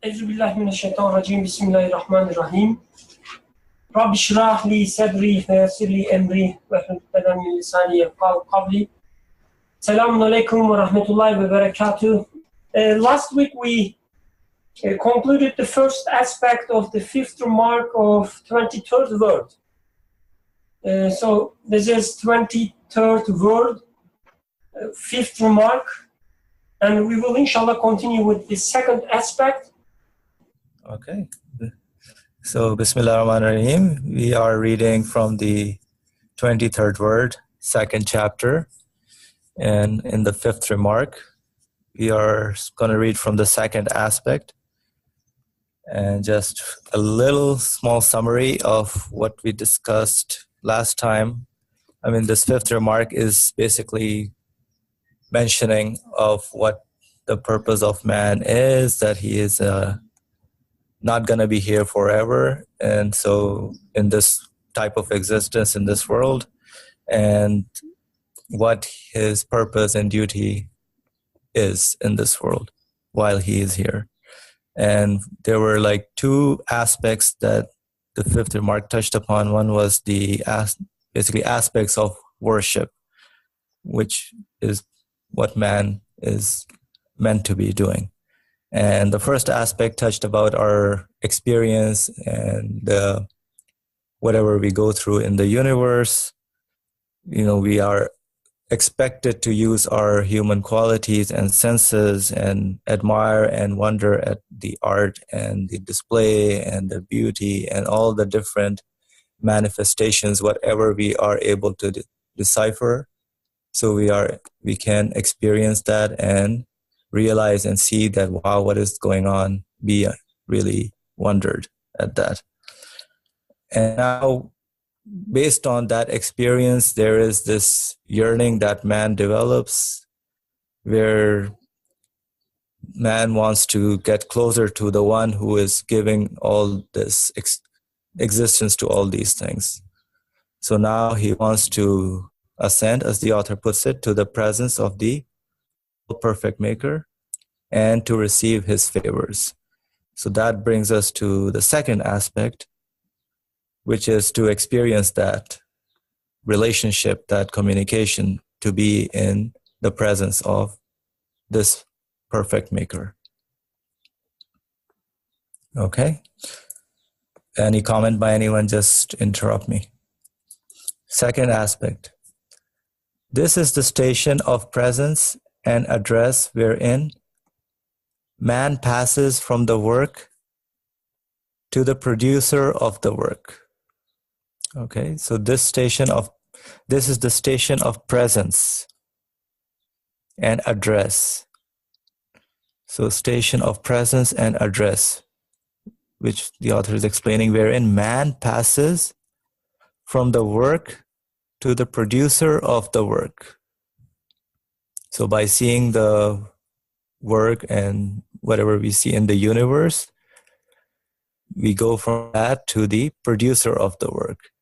أعوذ بالله من الشيطان الرجيم بسم الله الرحمن الرحيم رب اشرح لي صدري ويسر لي أمري واحلل عقدة من لساني يفقهوا قولي Assalamu alaikum wa rahmatullahi wa barakatuh. Last week we concluded the first aspect of the fifth remark of 23rd word. So this is 23rd word, fifth remark, and we will inshallah continue with the second aspect. Okay. So Bismillah ar-Rahman ar-Rahim. We are reading from the 23rd word, second chapter. And in the fifth remark, we are going to read from the second aspect. And just a little small summary of what we discussed last time. I mean, this fifth remark is basically mentioning of what the purpose of man is, that he is not going to be here forever. And so in this type of existence in this world, and what his purpose and duty is in this world while he is here. And there were like two aspects that the fifth remark touched upon. One was the basically aspects of worship, which is what man is meant to be doing. And the first aspect touched about our experience and whatever we go through in the universe. You know, we are expected to use our human qualities and senses and admire and wonder at the art and the display and the beauty and all the different manifestations, whatever we are able to decipher. So we can experience that and realize and see that, wow, what is going on? Be really wondered at that. And now, based on that experience, there is this yearning that man develops where man wants to get closer to the one who is giving all this existence to all these things. So now he wants to ascend, as the author puts it, to the presence of the perfect maker and to receive his favors. So that brings us to the second aspect, which is to experience that relationship, that communication, to be in the presence of this perfect maker. Okay? Any comment by anyone? Just interrupt me. Second aspect. This is the station of presence and address wherein man passes from the work to the producer of the work. Okay, so this is the station of presence and address. So station of presence and address, which the author is explaining, wherein man passes from the work to the producer of the work. So by seeing the work and whatever we see in the universe, we go from that to the producer of the work.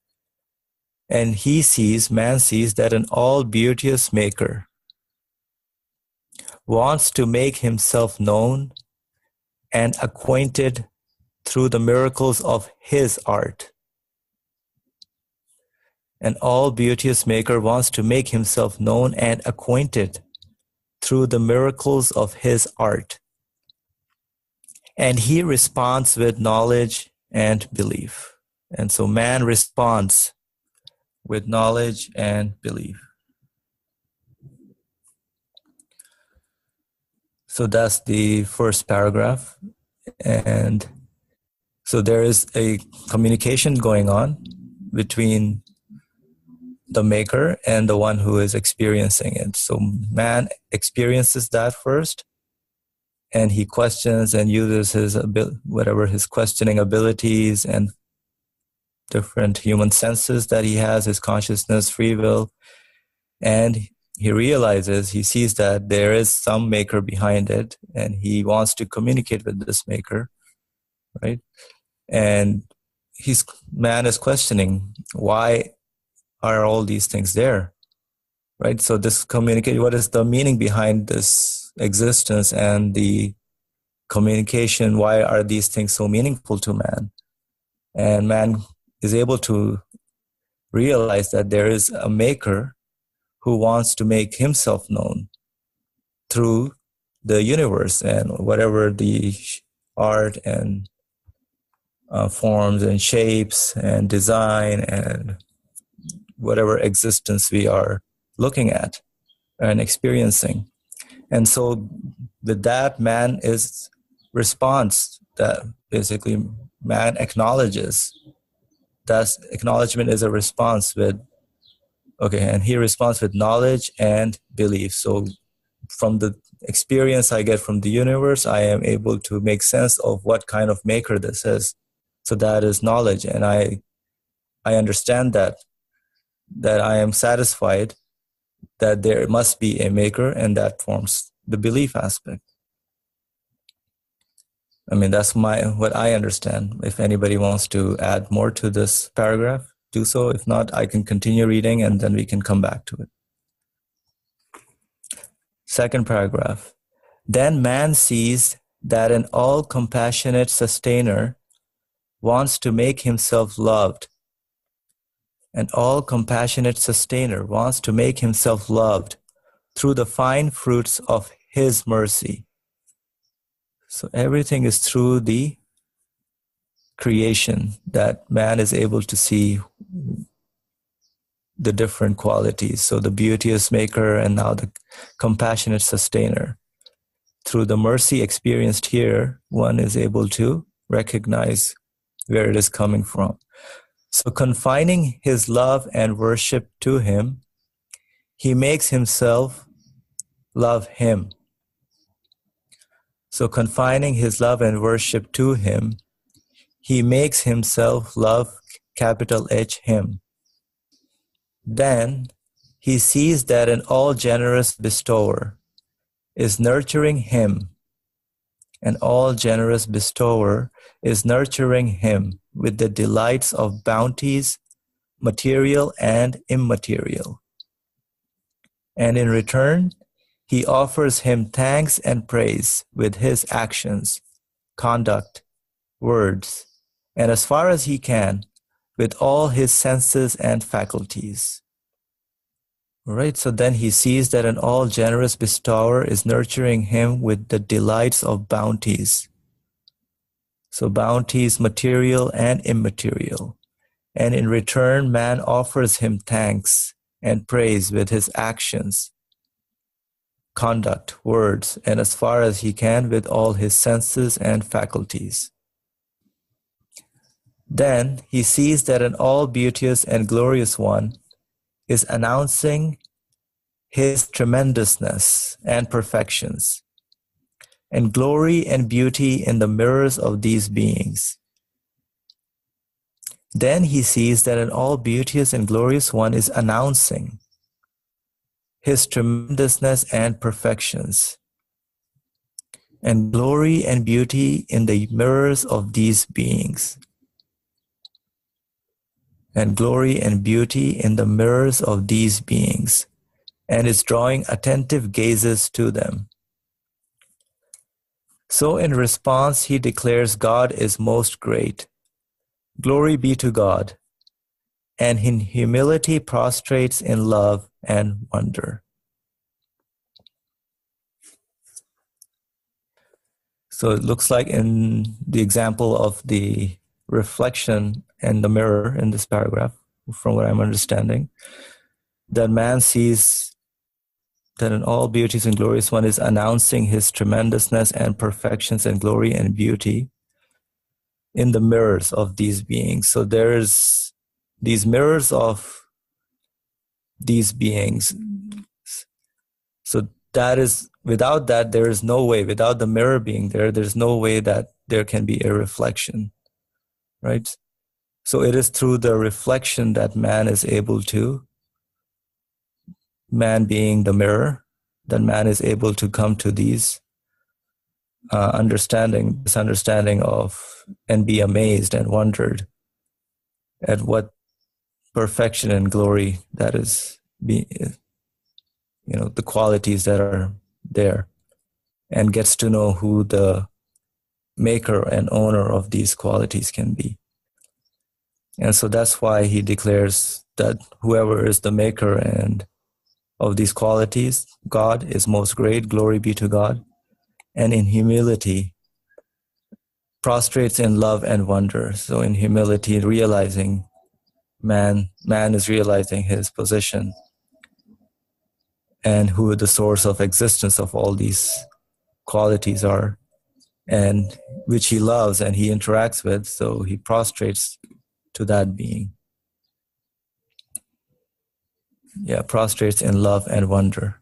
And man sees that an all-beauteous maker wants to make himself known and acquainted through the miracles of his art. An all-beauteous maker wants to make himself known and acquainted through the miracles of his art. And he responds with knowledge and belief. And so man responds with knowledge and belief. So that's the first paragraph. And so there is a communication going on between the maker and the one who is experiencing it. So man experiences that first, and he questions and uses his questioning abilities and different human senses that he has, his consciousness, free will, and he sees that there is some maker behind it, and he wants to communicate with this maker, right? And man is questioning, why are all these things there, right? So this what is the meaning behind this existence and the communication, why are these things so meaningful to man? And man is able to realize that there is a maker who wants to make himself known through the universe and whatever the art and forms and shapes and design and whatever existence we are looking at and experiencing. And so with that, man is response that basically man acknowledges. That acknowledgement is a response with, okay, and he responds with knowledge and belief. So from the experience I get from the universe, I am able to make sense of what kind of maker this is. So that is knowledge. And I understand that I am satisfied that there must be a maker, and that forms the belief aspect. I mean, that's what I understand. If anybody wants to add more to this paragraph, do so. If not, I can continue reading and then we can come back to it. Second paragraph. Then man sees that an all-compassionate sustainer wants to make himself loved. An all-compassionate sustainer wants to make himself loved through the fine fruits of his mercy. So everything is through the creation that man is able to see the different qualities. So the beauteous maker and now the compassionate sustainer. Through the mercy experienced here, one is able to recognize where it is coming from. So confining his love and worship to him, he makes himself love him. So confining his love and worship to him, he makes himself love, capital H, him. Then he sees that an all-generous bestower is nurturing him. An all-generous bestower is nurturing him with the delights of bounties, material and immaterial. And in return, he offers him thanks and praise with his actions, conduct, words, and as far as he can, with all his senses and faculties. All right, so then he sees that an all-generous bestower is nurturing him with the delights of bounties. So bounties, material and immaterial. And in return, man offers him thanks and praise with his actions, conduct, words, and as far as he can with all his senses and faculties. Then he sees that an all-beauteous and glorious one is announcing his tremendousness and perfections, and glory and beauty in the mirrors of these beings. Then he sees that an all-beauteous and glorious one is announcing his tremendousness and perfections, and glory and beauty in the mirrors of these beings. And glory and beauty in the mirrors of these beings, and is drawing attentive gazes to them. So in response, he declares God is most great. Glory be to God, and in humility prostrates in love and wonder. So it looks like in the example of the reflection in the mirror in this paragraph, from what I'm understanding, that man sees that an all beauteous and glorious one is announcing his tremendousness and perfections and glory and beauty in the mirrors of these beings. So there's these mirrors of these beings. So that is, without that, there is no way, without the mirror being there, there's no way that there can be a reflection, right? So it is through the reflection that man is able to, man being the mirror, that man is able to come to these this understanding of, and be amazed and wondered at what perfection and glory that is, the qualities that are there, and gets to know who the maker and owner of these qualities can be. And so that's why he declares that whoever is the maker and of these qualities, God is most great, glory be to God, and in humility prostrates in love and wonder. So in humility, realizing man is realizing his position and who the source of existence of all these qualities are, and which he loves and he interacts with, so he prostrates to that being. Yeah, prostrates in love and wonder.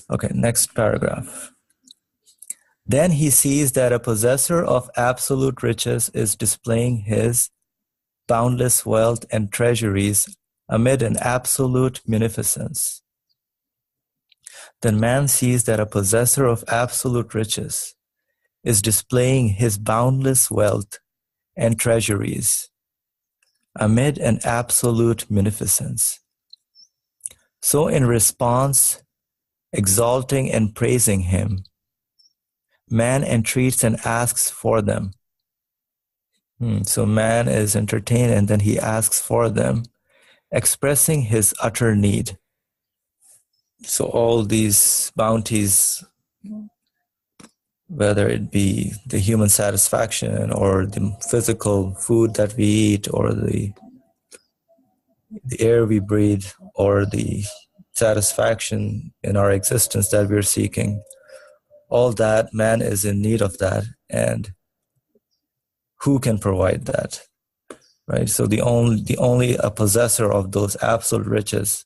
Okay, next paragraph. Then he sees that a possessor of absolute riches is displaying his boundless wealth and treasuries amid an absolute munificence. Then man sees that a possessor of absolute riches is displaying his boundless wealth and treasuries amid an absolute munificence. So in response, exalting and praising him, man entreats and asks for them. So man is entertained and then he asks for them, expressing his utter need. So all these bounties, whether it be the human satisfaction or the physical food that we eat or the air we breathe or the satisfaction in our existence that we're seeking, all that, man is in need of that. And who can provide that? Right? So the only a possessor of those absolute riches,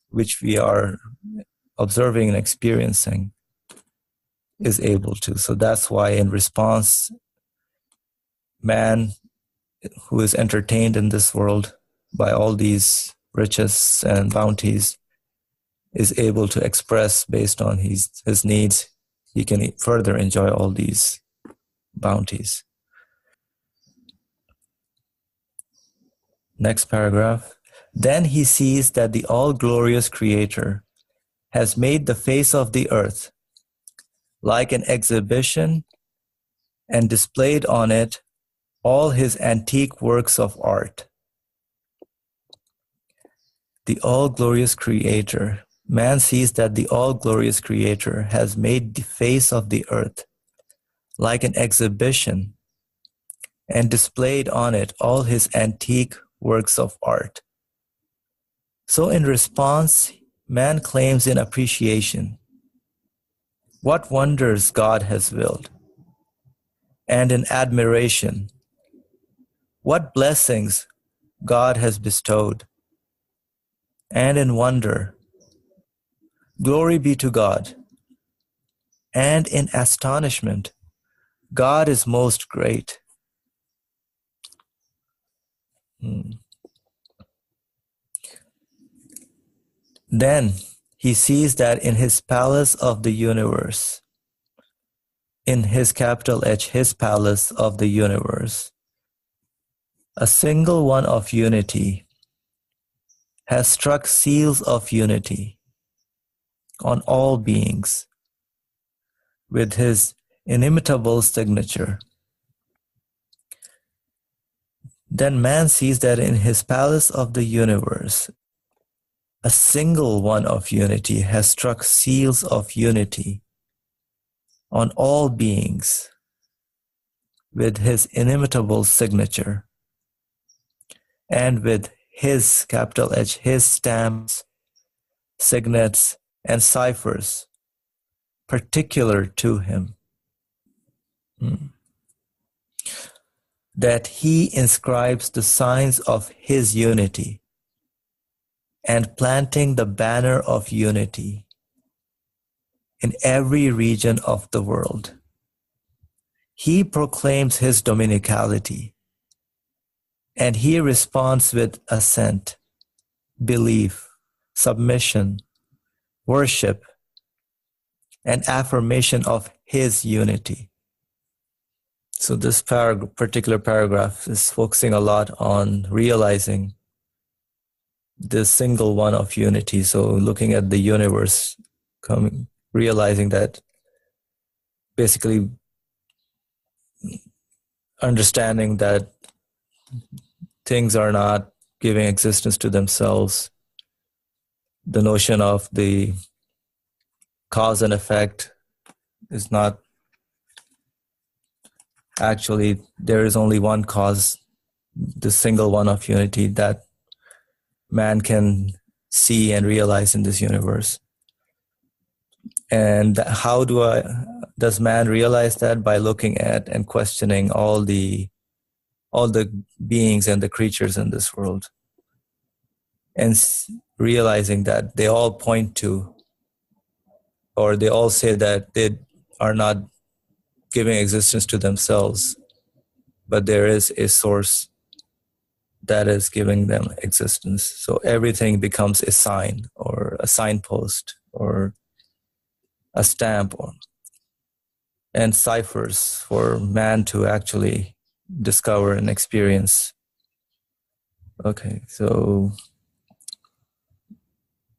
which we are observing and experiencing, is able to. So that's why in response, man who is entertained in this world by all these riches and bounties is able to express based on his needs. He can further enjoy all these bounties. Next paragraph. Then he sees that the all-glorious Creator has made the face of the earth like an exhibition and displayed on it all his antique works of art. The all-glorious Creator. Man sees that the all-glorious Creator has made the face of the earth like an exhibition and displayed on it all his antique works of art. So in response, man claims in appreciation what wonders God has willed, and in admiration what blessings God has bestowed, and in wonder, glory be to God, and in astonishment, God is most great. Then he sees that in his palace of the universe, in his capital H, his palace of the universe, a single one of unity has struck seals of unity on all beings with his inimitable signature. Then man sees that in his palace of the universe, a single one of unity has struck seals of unity on all beings with his inimitable signature and with his, capital H, his stamps, signets, and ciphers particular to him, that he inscribes the signs of his unity and planting the banner of unity in every region of the world. He proclaims his dominicality, and he responds with assent, belief, submission, worship, and affirmation of his unity. So this particular paragraph is focusing a lot on realizing the single one of unity. So looking at the universe, realizing that basically understanding that things are not giving existence to themselves, the notion of the cause and effect is not actually, there is only one cause, the single one of unity that man can see and realize in this universe. And how does man realize that? By looking at and questioning all the beings and the creatures in this world, and realizing that they all point to, or they all say that they are not giving existence to themselves, but there is a source that is giving them existence. So everything becomes a sign or a signpost or a stamp and ciphers for man to actually discover and experience. Okay, so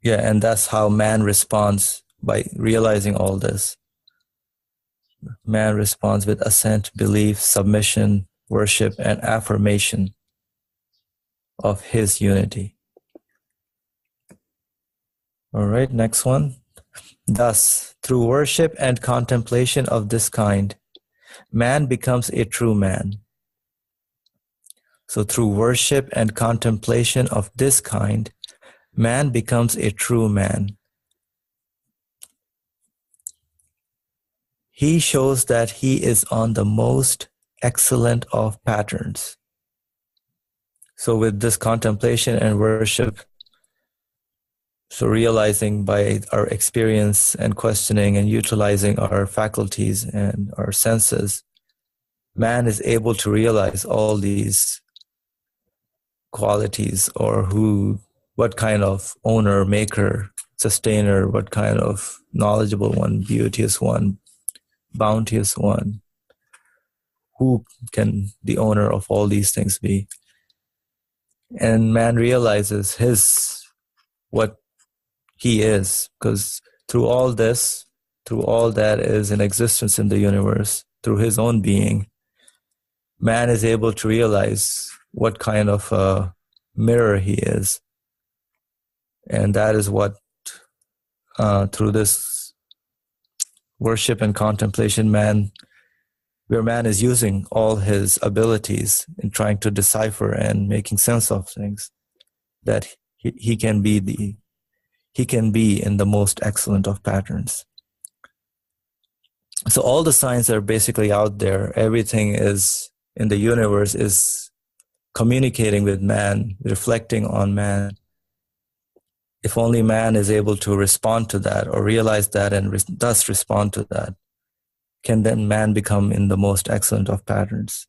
yeah, and that's how man responds by realizing all this. Man responds with assent, belief, submission, worship, and affirmation of his unity. All right, next one. Thus, through worship and contemplation of this kind, man becomes a true man. So through worship and contemplation of this kind, man becomes a true man. He shows that he is on the most excellent of patterns. So with this contemplation and worship, so realizing by our experience and questioning and utilizing our faculties and our senses, man is able to realize all these qualities, or what kind of owner, maker, sustainer, what kind of knowledgeable one, beauteous one, bounteous one, who can the owner of all these things be? And man realizes what he is, because through all this, through all that is in existence in the universe, through his own being, man is able to realize what kind of a mirror he is. And that is what, through this worship and contemplation, where man is using all his abilities in trying to decipher and making sense of things, that he can be in the most excellent of patterns. So all the signs are basically out there. Everything is in the universe is communicating with man, reflecting on man. If only man is able to respond to that or realize that and thus respond to that, can then man become in the most excellent of patterns.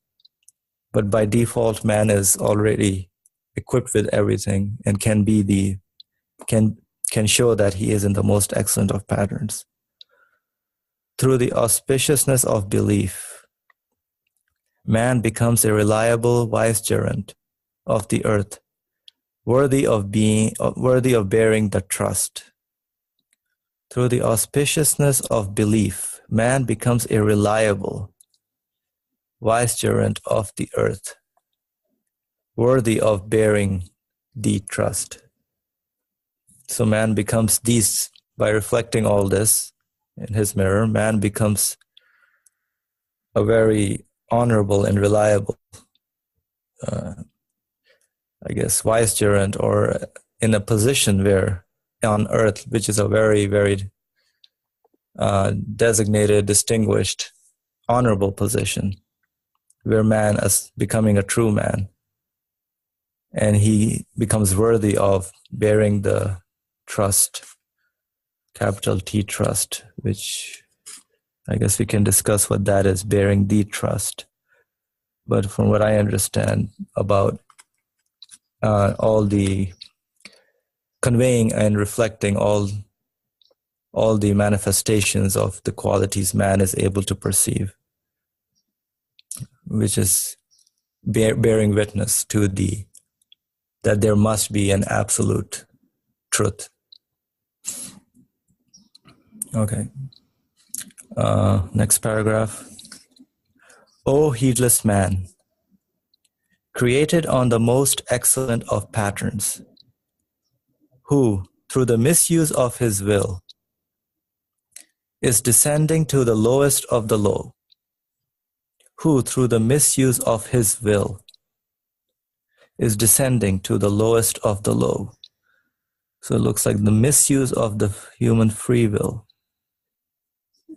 But by default, man is already equipped with everything and can show that he is in the most excellent of patterns. Through the auspiciousness of belief, man becomes a reliable vicegerent of the earth, worthy of bearing the trust. Through the auspiciousness of belief, man becomes a reliable vicegerent of the earth, worthy of bearing the trust. So man becomes these, by reflecting all this in his mirror, man becomes a very honorable and reliable, vicegerent, or in a position where on earth, which is a very, very designated, distinguished, honorable position, where man is becoming a true man, and he becomes worthy of bearing the trust, capital T trust, which I guess we can discuss what that is, bearing the trust. But from what I understand about all the conveying and reflecting all the manifestations of the qualities man is able to perceive, which is bearing witness to that there must be an absolute truth. Okay. Next paragraph. O heedless man, created on the most excellent of patterns, who, through the misuse of his will, is descending to the lowest of the low, who, through the misuse of his will, is descending to the lowest of the low. So it looks like the misuse of the human free will.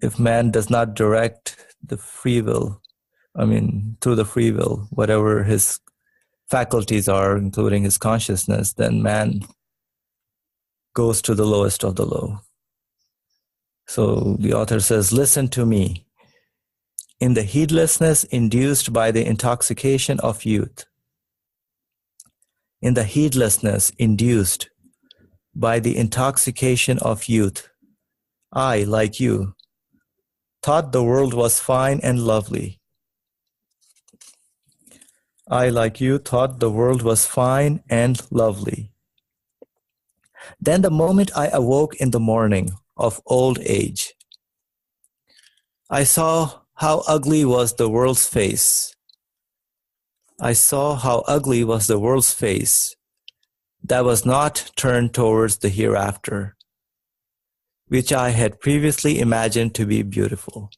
If man does not direct the free will, through the free will, whatever his faculties are, including his consciousness, then man goes to the lowest of the low. So the author says, listen to me. In the heedlessness induced by the intoxication of youth, in the heedlessness induced by the intoxication of youth, I, like you, thought the world was fine and lovely. I, like you, thought the world was fine and lovely. Then the moment I awoke in the morning of old age, I saw how ugly was the world's face. I saw how ugly was the world's face that was not turned towards the hereafter, which I had previously imagined to be beautiful.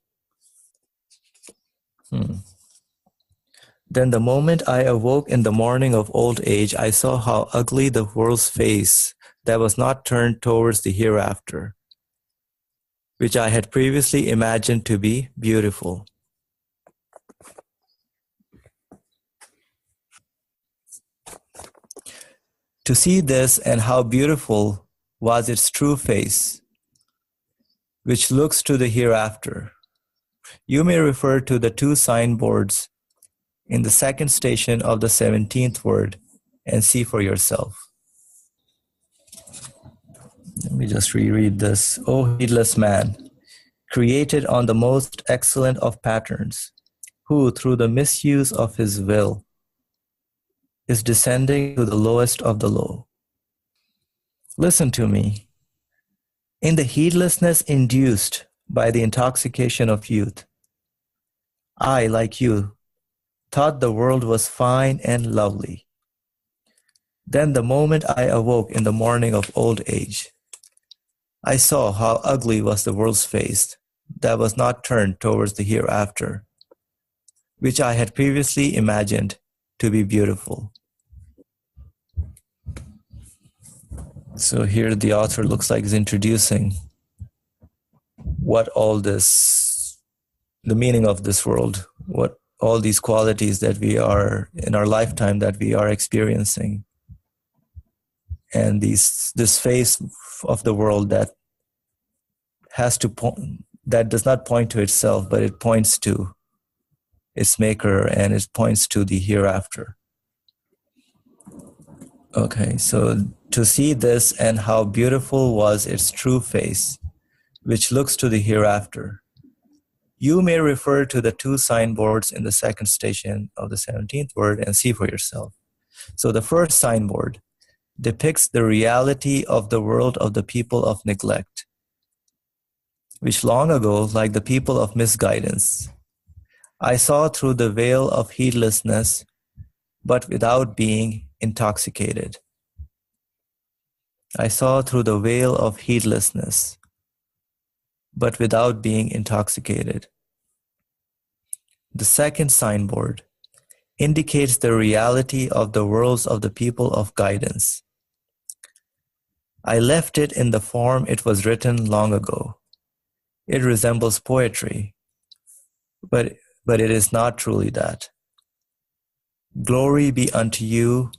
Then the moment I awoke in the morning of old age, I saw how ugly the world's face that was not turned towards the hereafter, which I had previously imagined to be beautiful. To see this and how beautiful was its true face, which looks to the hereafter, you may refer to the two signboards in the second station of the 17th word and see for yourself. Let me just reread this. O heedless man, created on the most excellent of patterns, who through the misuse of his will is descending to the lowest of the low. Listen to me. In the heedlessness induced by the intoxication of youth, I, like you, thought the world was fine and lovely. Then the moment I awoke in the morning of old age, I saw how ugly was the world's face that was not turned towards the hereafter, which I had previously imagined to be beautiful. So here the author looks like is introducing what all this, the meaning of this world, what all these qualities that we are in our lifetime that we are experiencing, and this face of the world that has to that does not point to itself, but it points to its maker and it points to the hereafter. Okay, so to see this and how beautiful was its true face, which looks to the hereafter, you may refer to the two signboards in the second station of the 17th word and see for yourself. So the first signboard depicts the reality of the world of the people of neglect, which long ago, like the people of misguidance, I saw through the veil of heedlessness, but without being intoxicated. I saw through the veil of heedlessness, but without being intoxicated. The second signboard indicates the reality of the worlds of the people of guidance. I left it in the form it was written long ago. It resembles poetry, but it is not truly that. Glory be unto you.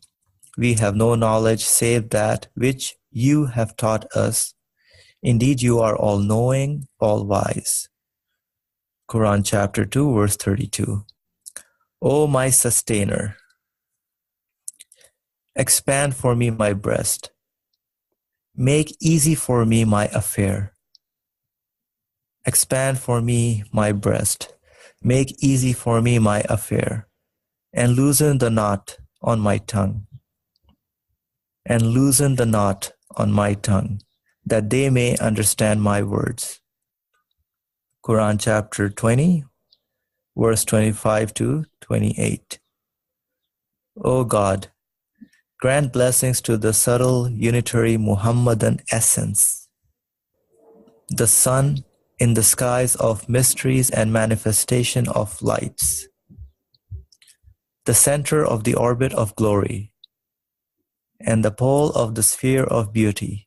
We have no knowledge save that which you have taught us. Indeed, you are all-knowing, all-wise. Quran chapter 2, verse 32. O my sustainer, expand for me my breast. Make easy for me my affair. Expand for me my breast. Make easy for me my affair. And loosen the knot on my tongue. And loosen the knot on my tongue, that they may understand my words. Quran chapter 20, verse 25 to 28. O God, grant blessings to the subtle unitary Muhammadan essence, the sun in the skies of mysteries and manifestation of lights, the center of the orbit of glory, and the pole of the sphere of beauty.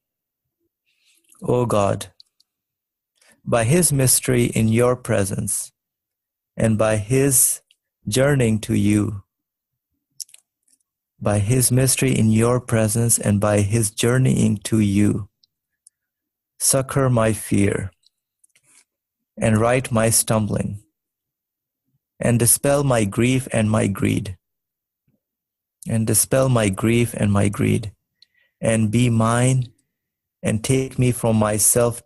O God, by his mystery in your presence, and by his journeying to you, by his mystery in your presence and by his journeying to you, succor my fear, and right my stumbling, and dispel my grief and my greed, and dispel my grief and my greed, and be mine, and take me from myself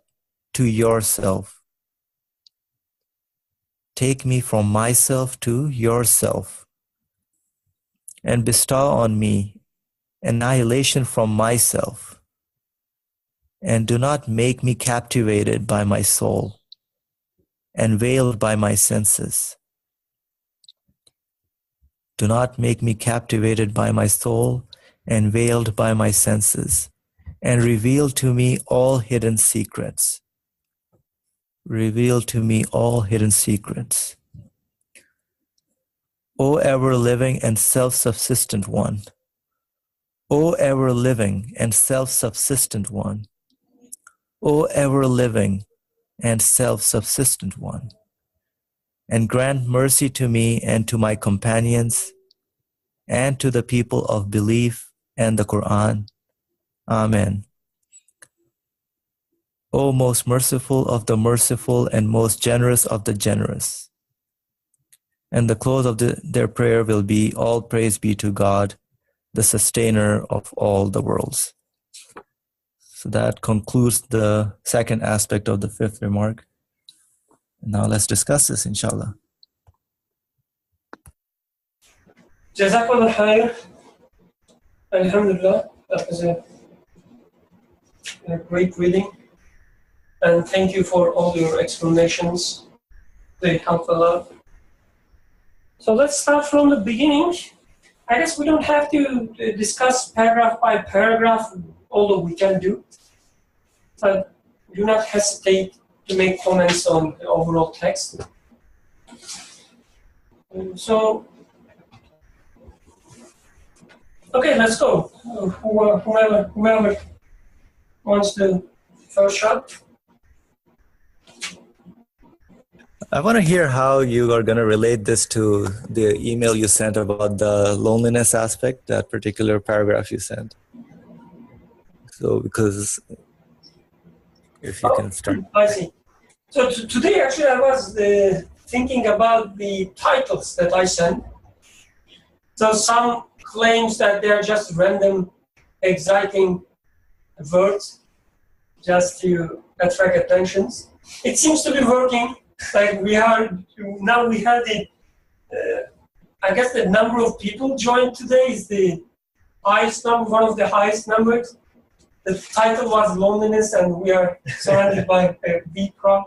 to yourself. Take me from myself to yourself, and bestow on me annihilation from myself, and do not make me captivated by my soul, and veiled by my senses. Do not make me captivated by my soul, and veiled by my senses, and reveal to me all hidden secrets. Reveal to me all hidden secrets. O ever-living and self-subsistent one, O ever-living and self-subsistent one, O ever-living and self-subsistent one, and grant mercy to me and to my companions and to the people of belief and the Quran. Amen. O most merciful of the merciful and most generous of the generous. And the close of their prayer will be, all praise be to God, the sustainer of all the worlds. So that concludes the second aspect of the fifth remark. Now let's discuss this, inshallah. Jazakallah khair. Alhamdulillah. That was a great reading. And thank you for all your explanations. They help a lot. So let's start from the beginning. I guess we don't have to discuss paragraph by paragraph, although we can do. But do not hesitate to make comments on the overall text. So, okay, let's go. Whomever wants to first shot. I want to hear how you are going to relate this to the email you sent about the loneliness aspect, that particular paragraph you sent. So, because if you can start. I see. So today, actually, I was thinking about the titles that I sent. So some claims that they are just random, exciting words, just to attract attentions. It seems to be working. Like we have the, I guess the number of people joined today is the highest number, one of the highest numbers. The title was Loneliness, and we are surrounded by a big crowd.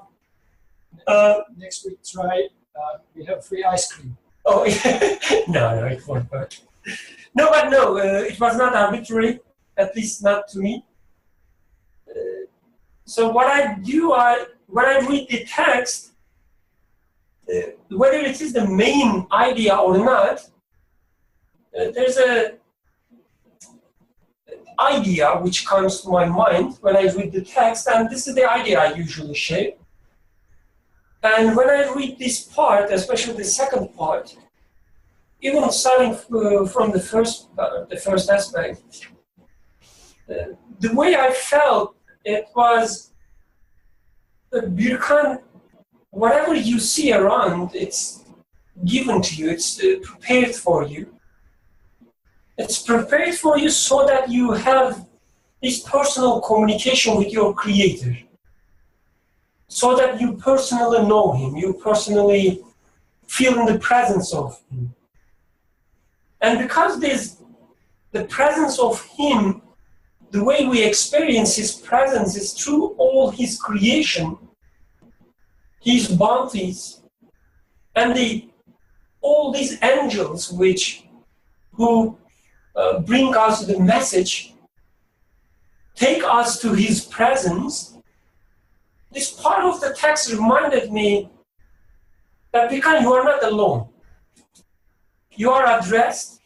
Next week, try, we have free ice cream. Oh, no, it won't work. No, but no, it was not arbitrary, at least not to me. So what I do, when I read the text, whether it is the main idea or not, there's a idea which comes to my mind when I read the text, and this is the idea I usually share. And when I read this part, especially the second part, even starting from the first aspect, the way I felt it was that you can't. Whatever you see around, it's given to you, it's prepared for you. It's prepared for you so that you have this personal communication with your Creator. So that you personally know Him, you personally feel in the presence of Him. And because there's the presence of Him, the way we experience His presence is through all His creation, His bounties, and the all these angels who bring us the message, take us to his presence, this part of the text reminded me that because you are not alone. You are addressed.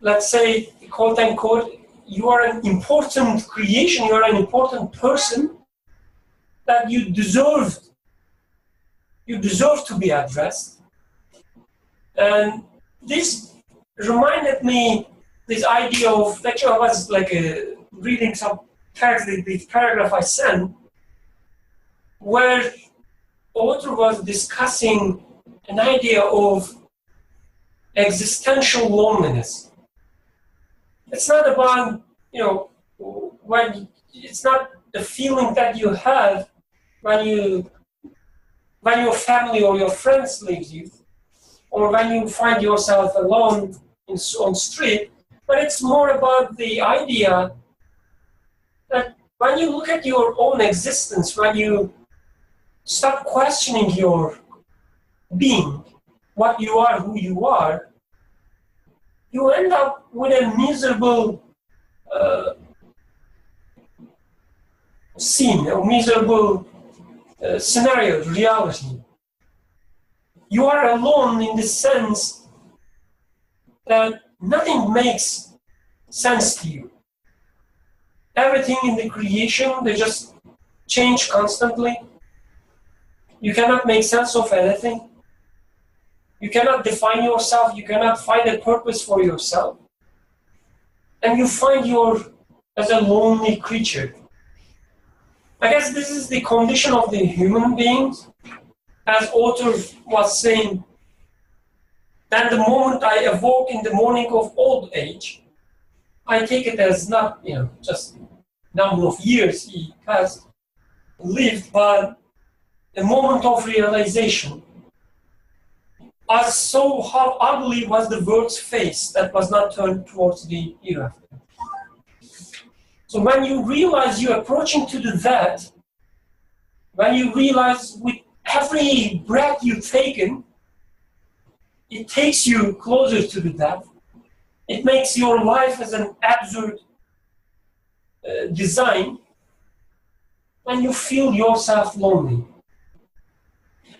Let's say, quote unquote, you are an important creation, you are an important person that you deserve to be addressed. And this reminded me this idea of, actually I was like reading some text, the paragraph I sent, where author was discussing an idea of existential loneliness. It's not about, when it's not the feeling that you have when your family or your friends leaves you, or when you find yourself alone on street, but it's more about the idea that when you look at your own existence, when you stop questioning your being, what you are, who you are, you end up with a miserable scene, a miserable scenario, reality. You are alone in the sense that nothing makes sense to you. Everything in the creation, they just change constantly. You cannot make sense of anything. You cannot define yourself. You cannot find a purpose for yourself. And you find as a lonely creature. I guess this is the condition of the human beings. As author was saying, that the moment I awoke in the morning of old age, I take it as not, just number of years he has lived, but a moment of realization. I saw how ugly was the world's face that was not turned towards the hereafter. So when you realize you're approaching to the death, when you realize with every breath you've taken, it takes you closer to the death. It makes your life as an absurd design, and you feel yourself lonely.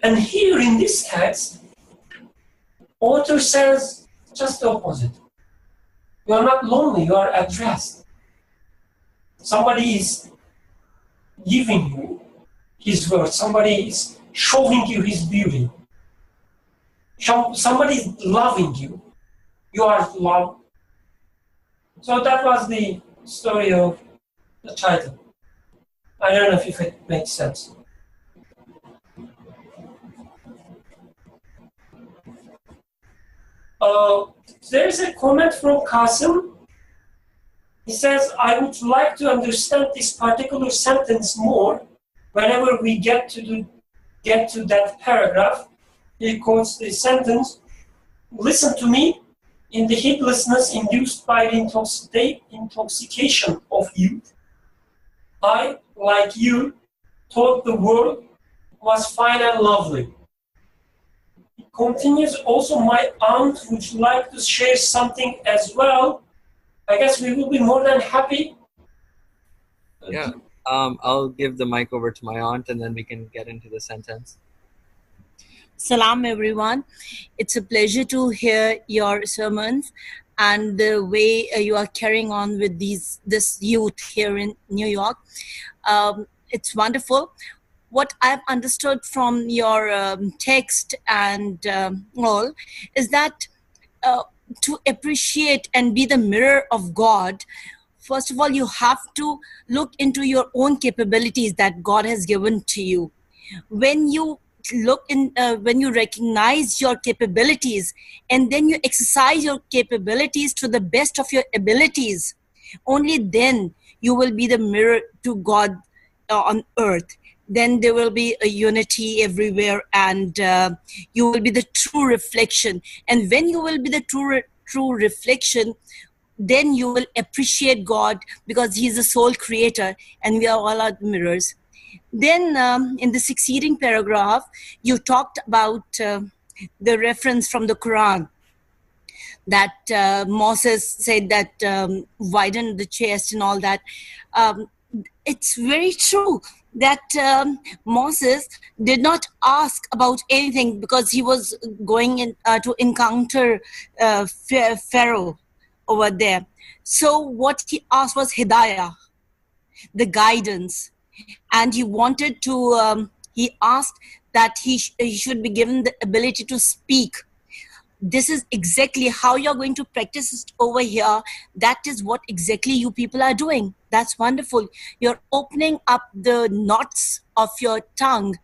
And here in this text, author says just the opposite. You are not lonely, you are addressed. Somebody is giving you his word. Somebody is showing you his beauty. Somebody is loving you. You are loved. So that was the story of the title. I don't know if it makes sense. There is a comment from Qasim. He says, I would like to understand this particular sentence more. Whenever we get to that paragraph, he quotes the sentence, listen to me, in the heedlessness induced by the intoxication of youth, I, like you, thought the world was fine and lovely. It continues, also my aunt would like to share something as well. I guess we will be more than happy. Yeah, I'll give the mic over to my aunt and then we can get into the sentence. Salam everyone. It's a pleasure to hear your sermons and the way you are carrying on with this youth here in New York. It's wonderful. What I've understood from your text and all is that to appreciate and be the mirror of God, first of all, you have to look into your own capabilities that God has given to you. When you when you recognize your capabilities and then you exercise your capabilities to the best of your abilities, only then you will be the mirror to God on earth. Then there will be a unity everywhere, and you will be the true reflection. And when you will be the true reflection, then you will appreciate God, because He is the sole creator and we are all our mirrors. Then in the succeeding paragraph, you talked about the reference from the Quran that Moses said that widen the chest and all that. It's very true that Moses did not ask about anything because he was going in to encounter Pharaoh over there. So what he asked was hidayah, the guidance, and he wanted to. He asked that he should be given the ability to speak. This is exactly how you're going to practice it over here. That is what exactly you people are doing. That's wonderful. You're opening up the knots of your tongue.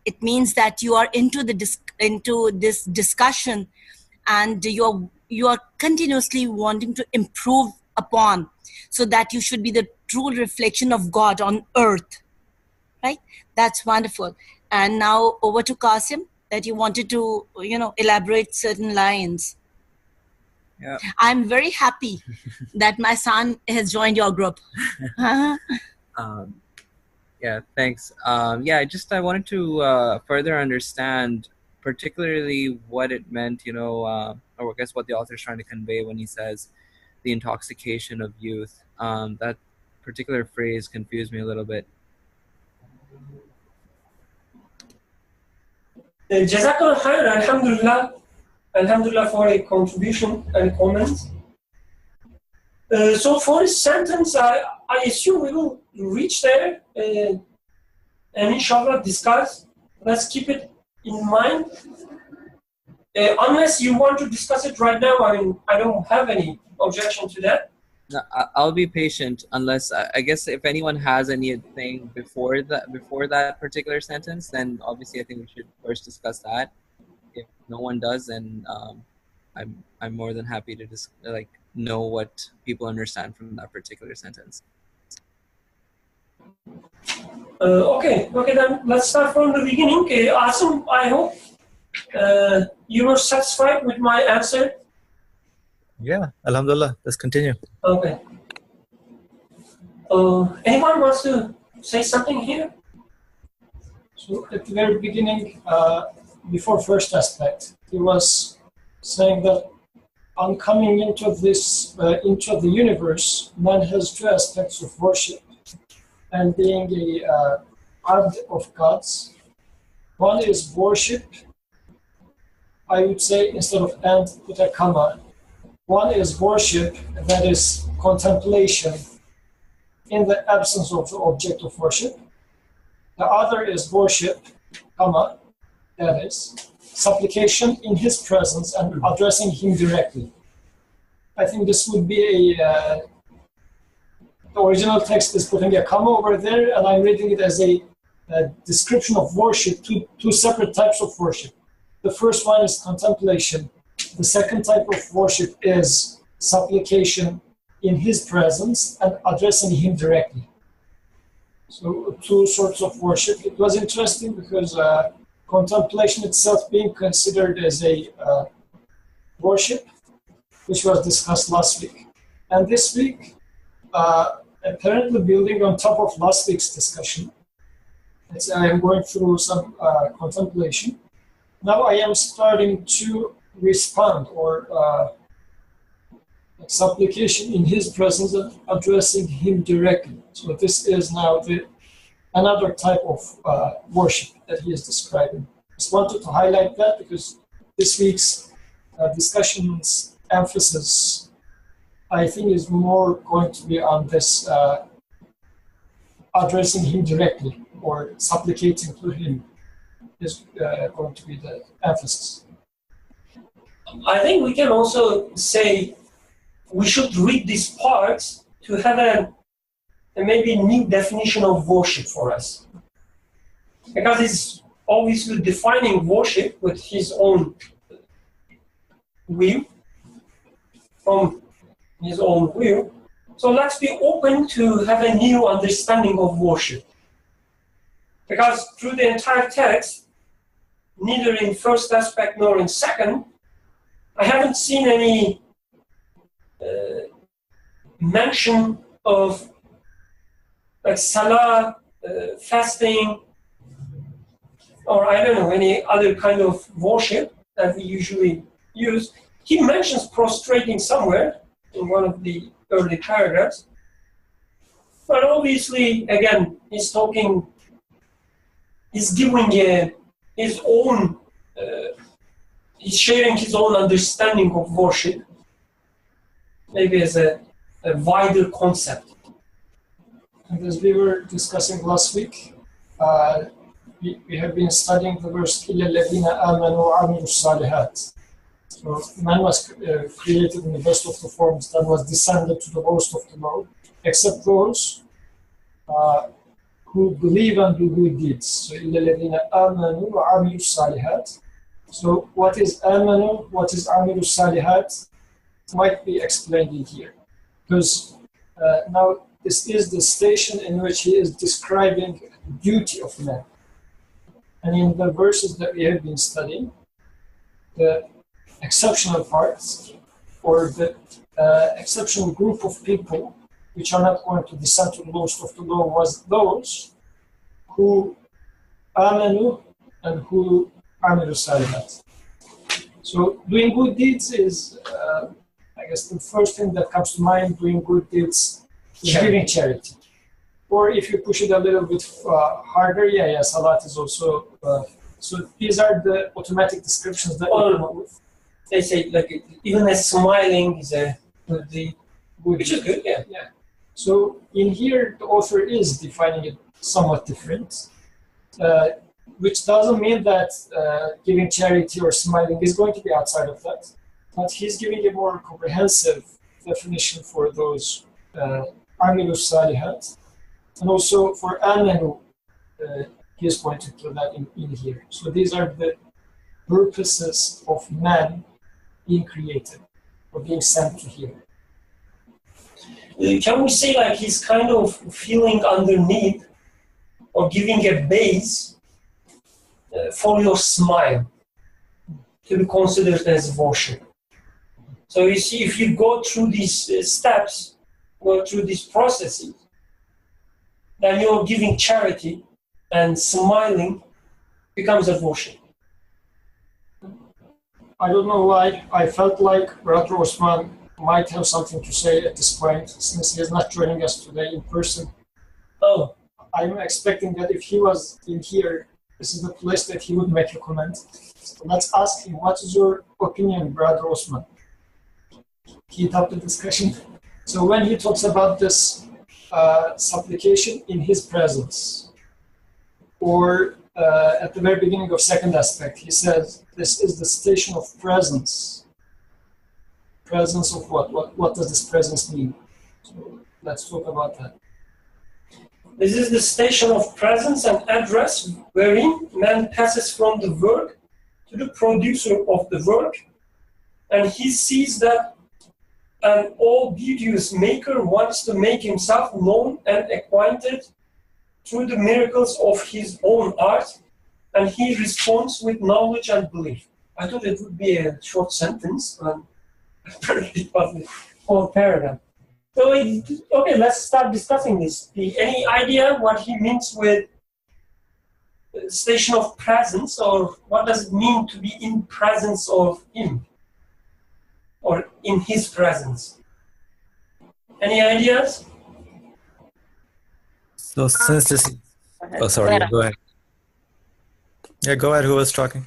It means that you are into this discussion, and you are continuously wanting to improve upon, so that you should be the true reflection of God on earth. Right? That's wonderful. And now over to Qasim, that you wanted to, elaborate certain lines. Yeah. I'm very happy that my son has joined your group. Yeah, thanks. I wanted to further understand particularly what it meant, or I guess what the author is trying to convey when he says the intoxication of youth. That particular phrase confused me a little bit. Jazakallah khair, alhamdulillah. Alhamdulillah for a contribution and comments. So for this sentence, I assume we will reach there and inshallah discuss. Let's keep it in mind. Unless you want to discuss it right now, I don't have any objection to that. No, I'll be patient unless I guess if anyone has anything before that particular sentence, then obviously I think we should first discuss that. If no one does, then I'm more than happy to just know what people understand from that particular sentence. Okay, then let's start from the beginning. Asim, I hope you were satisfied with my answer. Yeah, alhamdulillah. Let's continue. Okay. Anyone wants to say something here? So at the very beginning, before first aspect, he was saying that on coming into into the universe, man has two aspects of worship, and being a abd of gods. One is worship. I would say instead of and put a comma. One is worship, that is contemplation in the absence of the object of worship. The other is worship, comma, that is supplication in his presence and addressing him directly. I think this would be the original text is putting a comma over there, and I'm reading it as a description of worship, two separate types of worship. The first one is contemplation. The second type of worship is supplication in his presence and addressing him directly. So two sorts of worship. It was interesting because contemplation itself being considered as a worship, which was discussed last week. And this week, apparently building on top of last week's discussion, I am going through some contemplation. Now I am starting to respond or supplication in his presence and addressing him directly. So this is now another type of worship that he is describing. Just wanted to highlight that because this week's discussion's emphasis, I think, is more going to be on this addressing him directly or supplicating to him is going to be the emphasis. I think we can also say we should read these parts to have a maybe new definition of worship for us. Because he's obviously defining worship with his own view, from his own view. So let's be open to have a new understanding of worship. Because through the entire text, neither in first aspect nor in second, I haven't seen any mention of like salah, fasting, or I don't know, any other kind of worship that we usually use. He mentions prostrating somewhere in one of the early paragraphs. But obviously, again, he's giving his own, he's sharing his own understanding of worship, maybe as a wider concept. And as we were discussing last week, we have been studying the verse إِلَّا الَّذِينَ آمَنُوا وَعَمِلُوا الصَّالِحَاتِ. So man was created in the best of the forms, that was descended to the lowest of the low, except those who believe and do good deeds. So إِلَّا الَّذِينَ آمَنُوا وَعَمِلُوا الصَّالِحَاتِ. So what is آمَنُوا, what is عَمِلُوا الصَّالِحَاتِ might be explained in here. Because now this is the station in which he is describing the duty of man. And in the verses that we have been studying, the exceptional parts, or the exceptional group of people which are not going to descend to the lowest of the low, was those who amanu and who amilu salihat. So doing good deeds is, I guess the first thing that comes to mind, doing good deeds is giving charity. Or if you push it a little bit harder, salat is also, so these are the automatic descriptions that we come up with. They say like even as smiling is a good deed, which is good, yeah. So in here, the author is defining it somewhat different, which doesn't mean that giving charity or smiling is going to be outside of that. But he's giving a more comprehensive definition for those amilu salihat. And also for amanu, he is pointed to that in here. So these are the purposes of man being created or being sent to here. Can we say like he's kind of feeling underneath or giving a base for your smile to be considered as worship? So you see, if you go through these steps, go through these processes, then you're giving charity, and smiling becomes a worship. I don't know why I felt like Brother Osman might have something to say at this point, since he is not joining us today in person. Oh. I'm expecting that if he was in here, this is the place that he would make a comment. So let's ask him, what is your opinion, Brother Osman? Heat up the discussion. So when he talks about this supplication in his presence, or at the very beginning of second aspect, he says, this is the station of presence. Presence of what? What does this presence mean? So let's talk about that. This is the station of presence and address wherein man passes from the work to the producer of the work, and he sees that an all-beauteous maker wants to make himself known and acquainted through the miracles of his own art, and he responds with knowledge and belief. I thought it would be a short sentence, and apparently it was a whole paragraph. So, okay, let's start discussing this. Any idea what he means with station of presence, or what does it mean to be in presence of him, or in his presence? Any ideas? So since this, oh sorry, go ahead. Yeah, go ahead. Who was talking?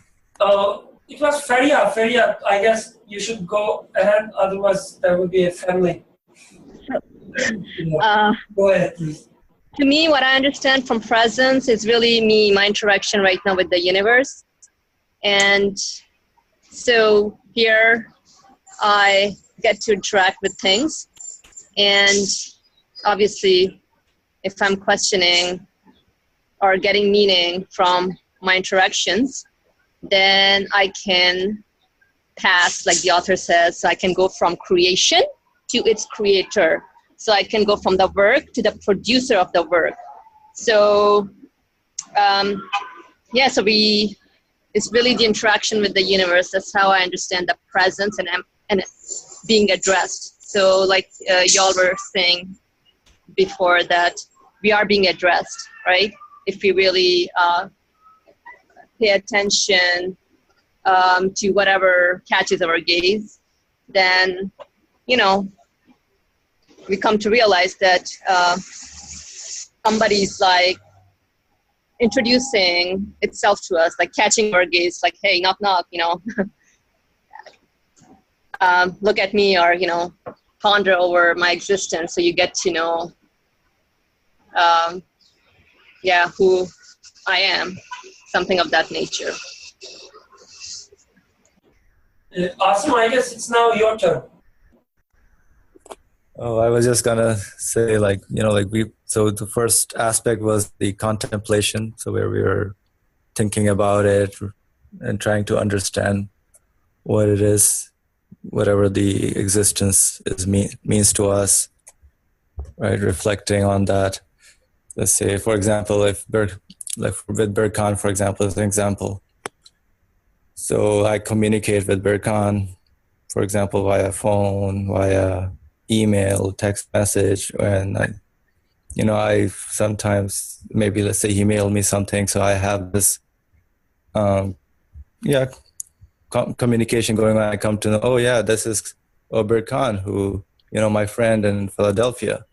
It was Feria. Feria, I guess you should go ahead. Otherwise, there will be a family. Go ahead, please. To me, what I understand from presence is really my interaction right now with the universe. And so here I get to interact with things. And obviously, if I'm questioning or getting meaning from my interactions, then I can pass, like the author says, so I can go from creation to its creator. So I can go from the work to the producer of the work. So, so it's really the interaction with the universe. That's how I understand the presence and being addressed. So like y'all were saying before that we are being addressed, right? If we really pay attention to whatever catches our gaze, then, you know, we come to realize that somebody's like introducing itself to us, like catching our gaze, like, hey, knock, knock, you know, look at me, or, you know, ponder over my existence so you get to know, who I am, something of that nature. Asim, I guess it's now your turn. Oh, I was just gonna say, like, you know, like so the first aspect was the contemplation, so where we were thinking about it and trying to understand what it is, whatever the existence means to us, right? Reflecting on that. Let's say, for example, with Berkan, for example, as an example. So I communicate with Berkan, for example, via phone, via email, text message, and I sometimes, maybe let's say he mailed me something, so I have this communication going on. I come to know, oh yeah, this is Ober Khan, who, you know, my friend in Philadelphia.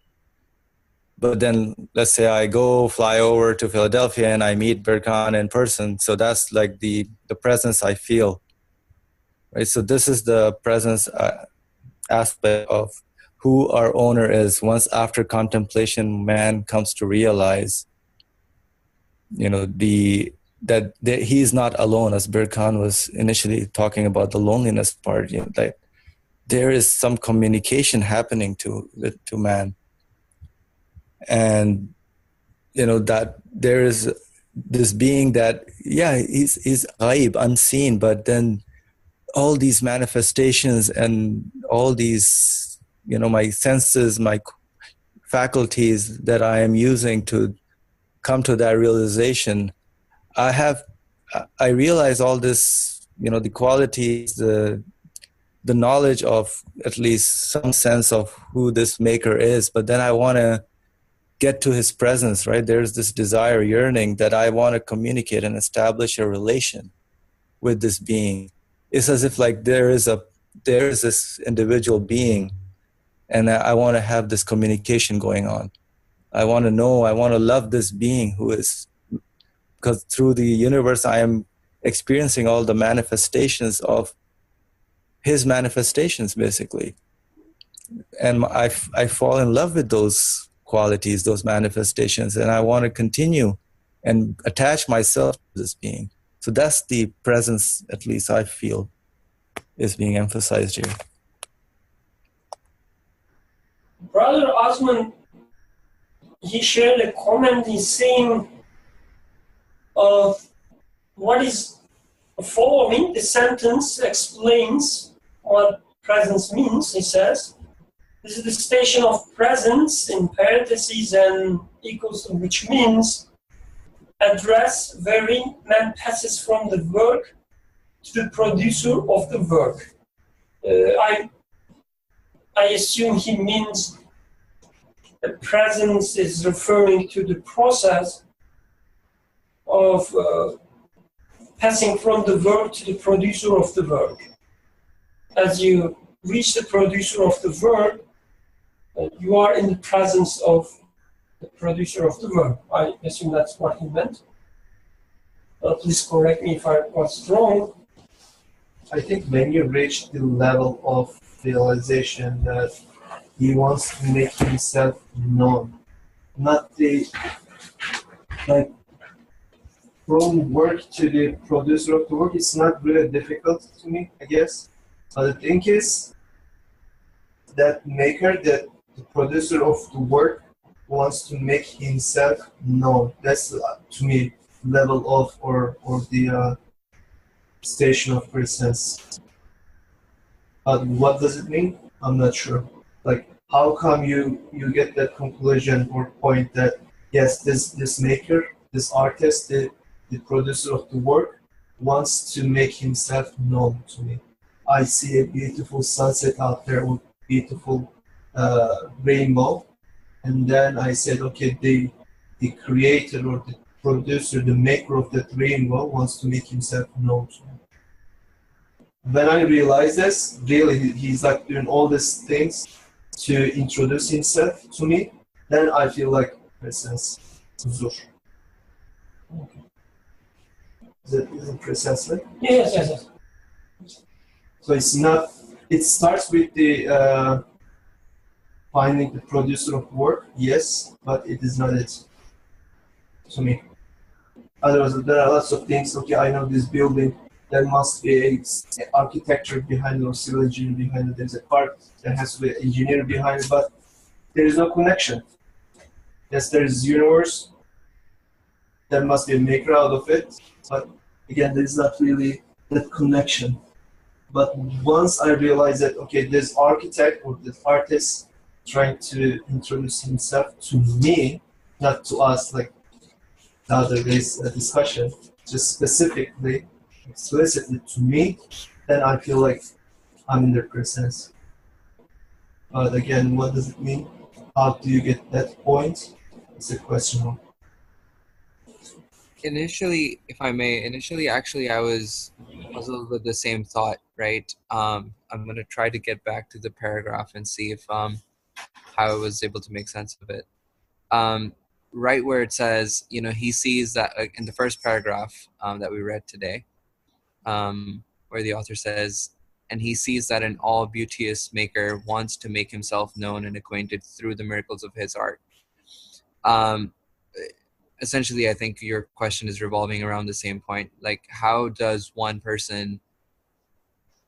But then let's say I fly over to Philadelphia and I meet Berkan in person, so that's like the presence I feel, right? So this is the presence aspect of who our owner is. Once after contemplation, man comes to realize, you know, that he's not alone, as Berkan was initially talking about the loneliness part, you know, that there is some communication happening to man. And, you know, that there is this being that, yeah, he's ghaib, unseen, but then all these manifestations and all these, you know, my senses, my faculties that I am using to come to that realization, I realize all this, you know, the qualities, the knowledge of at least some sense of who this maker is, but then I want to get to his presence, right? There's this desire, yearning that I want to communicate and establish a relation with this being. It's as if like there is this individual being, and I want to have this communication going on. I want to know, I want to love this being who is, because through the universe I am experiencing all the manifestations of his manifestations, basically. And I fall in love with those qualities, those manifestations, and I want to continue and attach myself to this being. So that's the presence, at least I feel, is being emphasized here. Brother Osman, he shared a comment. He's saying, what is following the sentence explains what presence means. He says, this is the station of presence in parentheses and equals, which means address wherein man passes from the work to the producer of the work. I assume he means the presence is referring to the process of passing from the work to the producer of the work. As you reach the producer of the work, you are in the presence of the producer of the work. I assume that's what he meant. Please correct me if I was wrong. I think when you reach the level of realization that he wants to make himself known, not the, like, from work to the producer of the work, it's not really difficult to me, I guess. But the thing is, that maker, that the producer of the work wants to make himself known. That's, to me, level of or the station of presence. But what does it mean? I'm not sure. Like, how come you get that conclusion or point that, yes, this maker, this artist, the producer of the work, wants to make himself known to me. I see a beautiful sunset out there with beautiful rainbow, and then I said, okay, the the creator or the producer, the maker of that rainbow wants to make himself known to me. When I realize this, really he's like doing all these things to introduce himself to me, then I feel like presence, huzur. Is it precisely? Yes. So it's not, it starts with the finding the producer of work, yes, but it is not it to me. Otherwise, there are lots of things, okay, I know this building, there must be an architecture behind it or civil engineer behind it, there's a part, there has to be an engineer behind it, but there is no connection. Yes, there is universe, there must be a maker out of it, but again, there is not really that connection. But once I realize that, okay, this architect or this artist trying to introduce himself to me, not to us, like the other day's discussion, just specifically, explicitly to me, then I feel like I'm in their presence. But again, what does it mean? How do you get that point? It's a question mark. Initially, if I may, actually I was puzzled with the same thought, right? I'm going to try to get back to the paragraph and see if how I was able to make sense of it. Right where it says, he sees that in the first paragraph that we read today, where the author says, and he sees that an all beauteous maker wants to make himself known and acquainted through the miracles of his art. Essentially, I think your question is revolving around the same point. Like, how does one person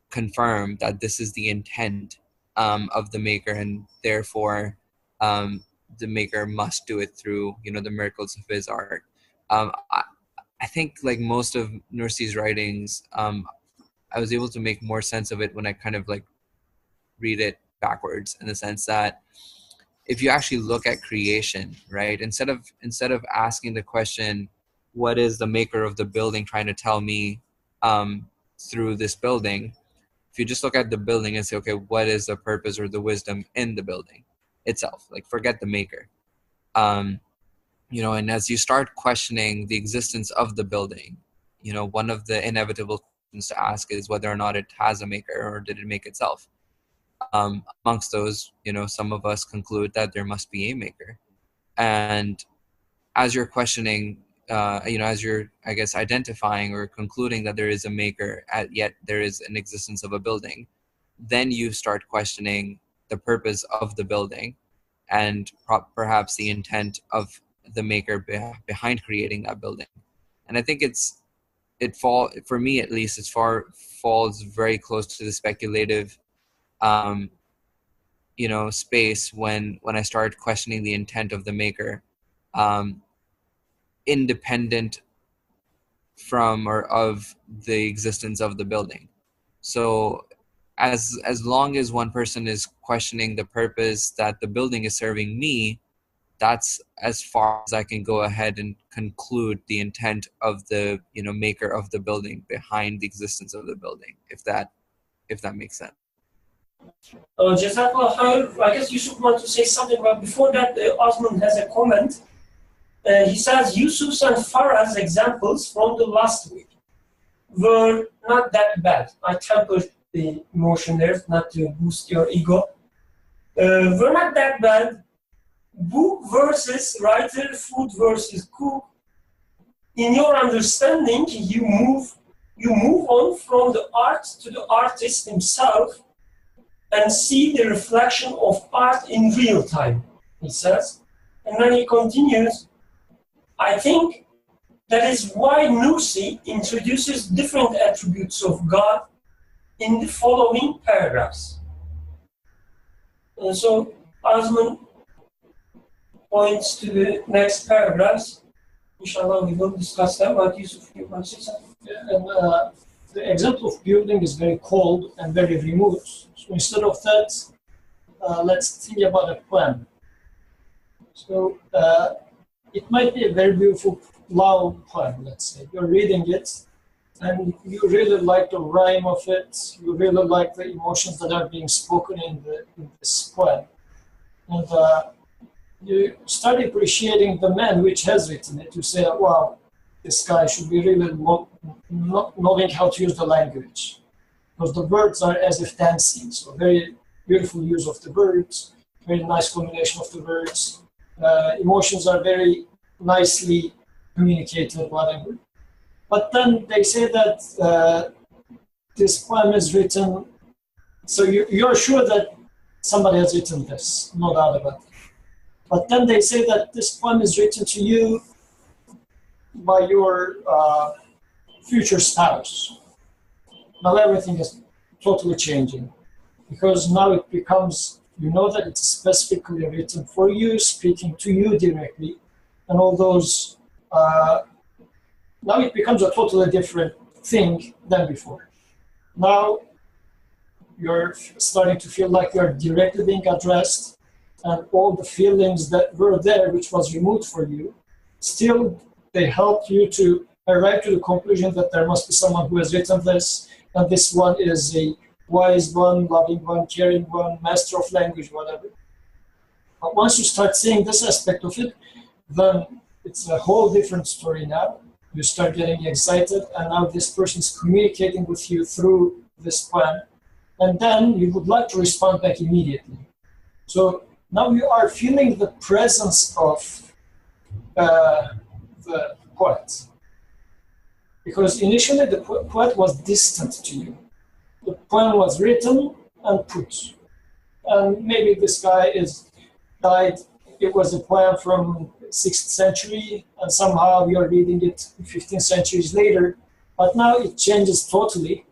confirm that this is the intent of the maker, and therefore the maker must do it through, the miracles of his art? I think, like most of Nursi's writings, I was able to make more sense of it when I kind of like read it backwards, in the sense that if you actually look at creation, right, instead of asking the question, what is the maker of the building trying to tell me through this building, if you just look at the building and say, okay, what is the purpose or the wisdom in the building itself? Like, forget the maker. And as you start questioning the existence of the building, one of the inevitable questions to ask is whether or not it has a maker, or did it make itself. Amongst those, some of us conclude that there must be a maker. And as you're questioning, as you're, I guess, identifying or concluding that there is a maker, yet there is an existence of a building, then you start questioning the purpose of the building and perhaps the intent of the maker behind creating that building. And I think for me at least, falls very close to the speculative space when I started questioning the intent of the maker, independent from or of the existence of the building. So as long as one person is questioning the purpose that the building is serving me, that's as far as I can go ahead and conclude the intent of the maker of the building behind the existence of the building, if that makes sense. Jazakallah khair. I guess Yusuf wants to say something, but before that, Osman has a comment. He says Yusuf's and Farah's examples from the last week were not that bad. I tempered the emotion there, not to boost your ego. Were not that bad. Book versus writer, food versus cook. In your understanding, you move on from the art to the artist himself and see the reflection of art in real time, he says. And then he continues, I think that is why Nursi introduces different attributes of God in the following paragraphs. And so Osman points to the next paragraphs. Inshallah, we will discuss them. But Yusuf, you want to say something? And the example of building is very cold and very remote. So instead of that, let's think about a poem. So it might be a very beautiful love poem, let's say. You're reading it, and you really like the rhyme of it. You really like the emotions that are being spoken in this poem. And you start appreciating the man which has written it. You say, wow, this guy should be really not knowing how to use the language. Because the words are as if dancing. So very beautiful use of the words, very nice combination of the words. Emotions are very nicely communicated, whatever. But then they say that this poem is written, so you're sure that somebody has written this, no doubt about it. But then they say that this poem is written to you by your future spouse. Now everything is totally changing, because now it becomes, you know that it's specifically written for you, speaking to you directly, and all those, now it becomes a totally different thing than before. Now you're starting to feel like you're directly being addressed, and all the feelings that were there, which was removed for you, still they help you to arrive to the conclusion that there must be someone who has written this, and this one is a wise one, loving one, caring one, master of language, whatever. But once you start seeing this aspect of it, then it's a whole different story now. You start getting excited, and now this person is communicating with you through this poem, and then you would like to respond back immediately. So now you are feeling the presence of the poet. Because initially the poet was distant to you. The poem was written and put. And maybe this guy died, it was a poem from 6th century, and somehow you're reading it 15 centuries later. But now it changes totally.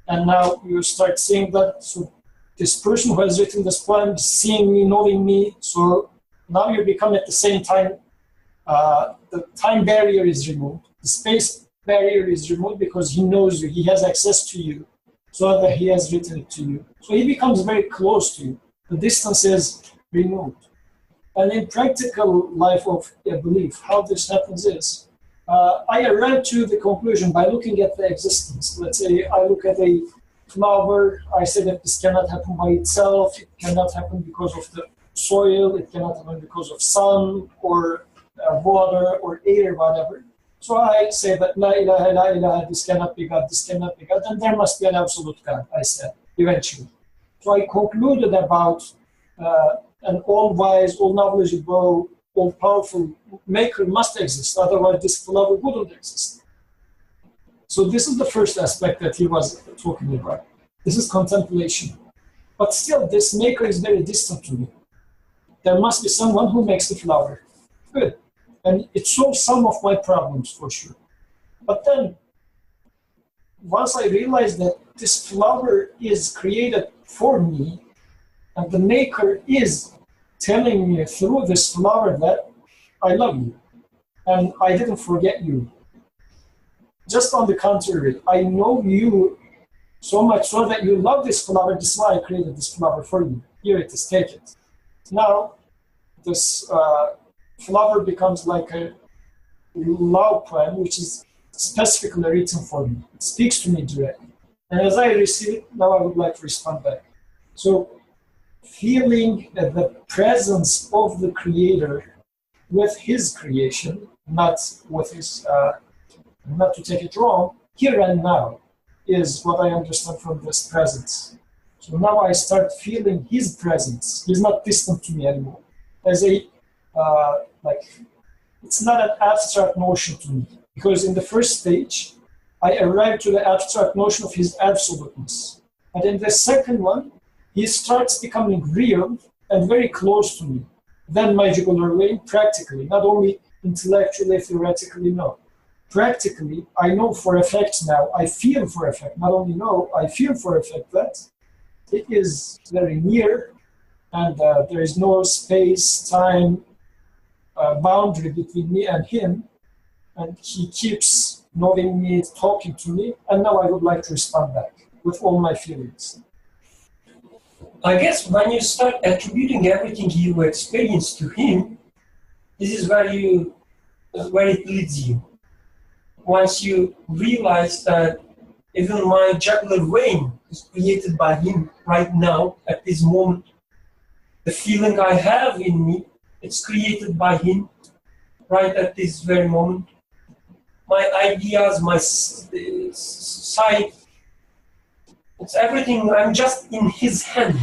And now you start seeing that, so this person who has written this poem is seeing me, knowing me. So now you become at the same time, the time barrier is removed. The space barrier is removed because he knows you, he has access to you, so that he has written it to you. So he becomes very close to you. The distance is removed. And in practical life of a belief, how this happens is, I arrive to the conclusion by looking at the existence. Let's say I look at a flower, I say that this cannot happen by itself, it cannot happen because of the soil, it cannot happen because of sun or water or air, whatever. So I say that la ilaha, this cannot be God, this cannot be God, and there must be an absolute God, I said, eventually. So I concluded about an all-wise, all-knowledgeable, all-powerful maker must exist, otherwise this flower wouldn't exist. So this is the first aspect that he was talking about. This is contemplation. But still, this maker is very distant to me. There must be someone who makes the flower. Good. And it solves some of my problems, for sure. But then, once I realized that this flower is created for me, and the maker is telling me through this flower that I love you, and I didn't forget you. Just on the contrary, I know you so much so that you love this flower. This is why I created this flower for you. Here it is, take it. Now, this flower becomes like a love poem, which is specifically written for me. It speaks to me directly. And as I receive it, now I would like to respond back. So, feeling the presence of the Creator with his creation, not with his, not to take it wrong, here and now is what I understand from this presence. So now I start feeling his presence. He's not distant to me anymore. As a, it's not an abstract notion to me. Because in the first stage, I arrived to the abstract notion of his absoluteness. And in the second one, he starts becoming real and very close to me. Then my jugular vein, practically, not only intellectually, theoretically, no. Practically, I know for a fact now, I feel for a fact, not only know, I feel for a fact that it is very near, and there is no space, time, boundary between me and him, and he keeps knowing me, talking to me, and now I would like to respond back with all my feelings. I guess when you start attributing everything you experience to him, this is where it leads you. Once you realize that even my jugular vein is created by him right now, at this moment, the feeling I have in me It's created by him right at this very moment. My ideas, my sight, it's everything. I'm just in his hand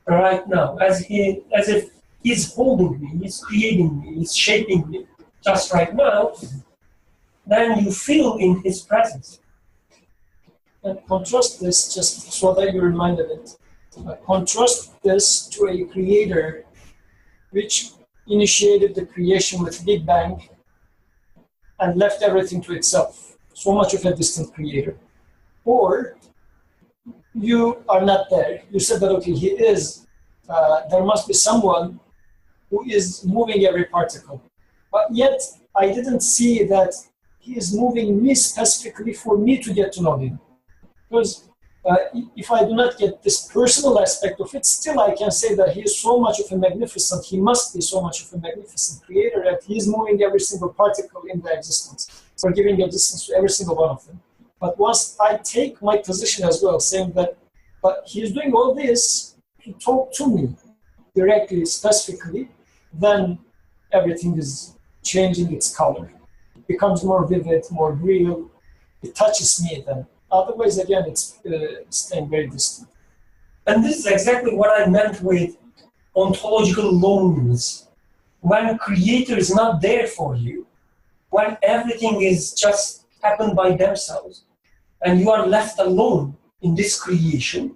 right now, as if he's holding me, he's creating me, he's shaping me just right now. Then you feel in his presence. And contrast this, just so that you're reminded it. Contrast this to a creator which initiated the creation with Big Bang and left everything to itself. So much of a distant creator. Or you are not there. You said that, okay, he is, there must be someone who is moving every particle. But yet, I didn't see that he is moving me specifically for me to get to know him. Because if I do not get this personal aspect of it, still I can say that he is so much of a magnificent, he must be so much of a magnificent creator that he is moving every single particle in the existence, or giving existence to every single one of them. But once I take my position as well, saying that, but he is doing all this to talk to me directly, specifically, then everything is changing its color. It becomes more vivid, more real. It touches me then. Otherwise, again, it's staying very distant. And this is exactly what I meant with ontological loneliness. When creator is not there for you, when everything is just happened by themselves, and you are left alone in this creation,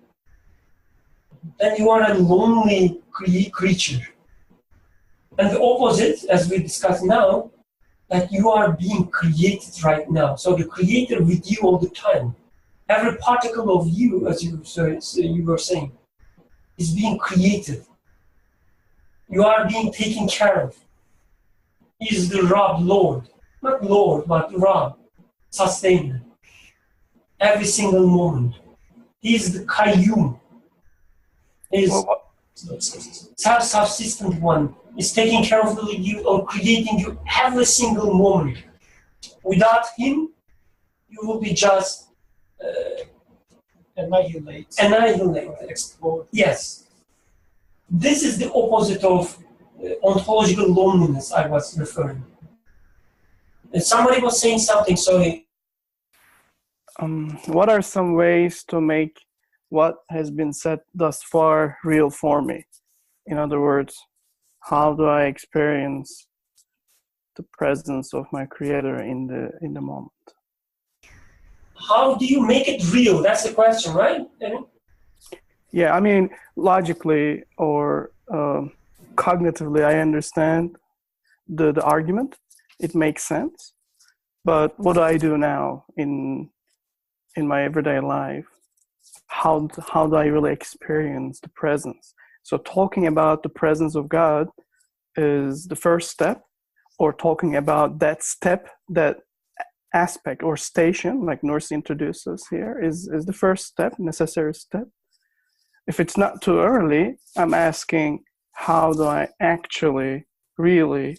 then you are a lonely creature. And the opposite, as we discussed now, that you are being created right now. So the creator with you all the time. Every particle of you, as you were saying, is being created. You are being taken care of. He is the Rab, Lord. Not Lord, but Rab, sustainer. Every single moment. He is the Qayyum. He is self-subsistent one. Is taking care of you or creating you every single moment. Without him, you will be just annihilate, explode. Yes. This is the opposite of ontological loneliness I was referring. And somebody was saying something, sorry. What are some ways to make what has been said thus far real for me? In other words, how do I experience the presence of my creator in the moment? How do you make it real? That's the question, right? Yeah, I mean, logically or cognitively, I understand the argument. It makes sense. But what do I do now in my everyday life? How do I really experience the presence? So talking about the presence of God is the first step, or talking about that step, that aspect or station, like Norsi introduces here, is the first step, necessary step. If it's not too early, I'm asking, how do I actually really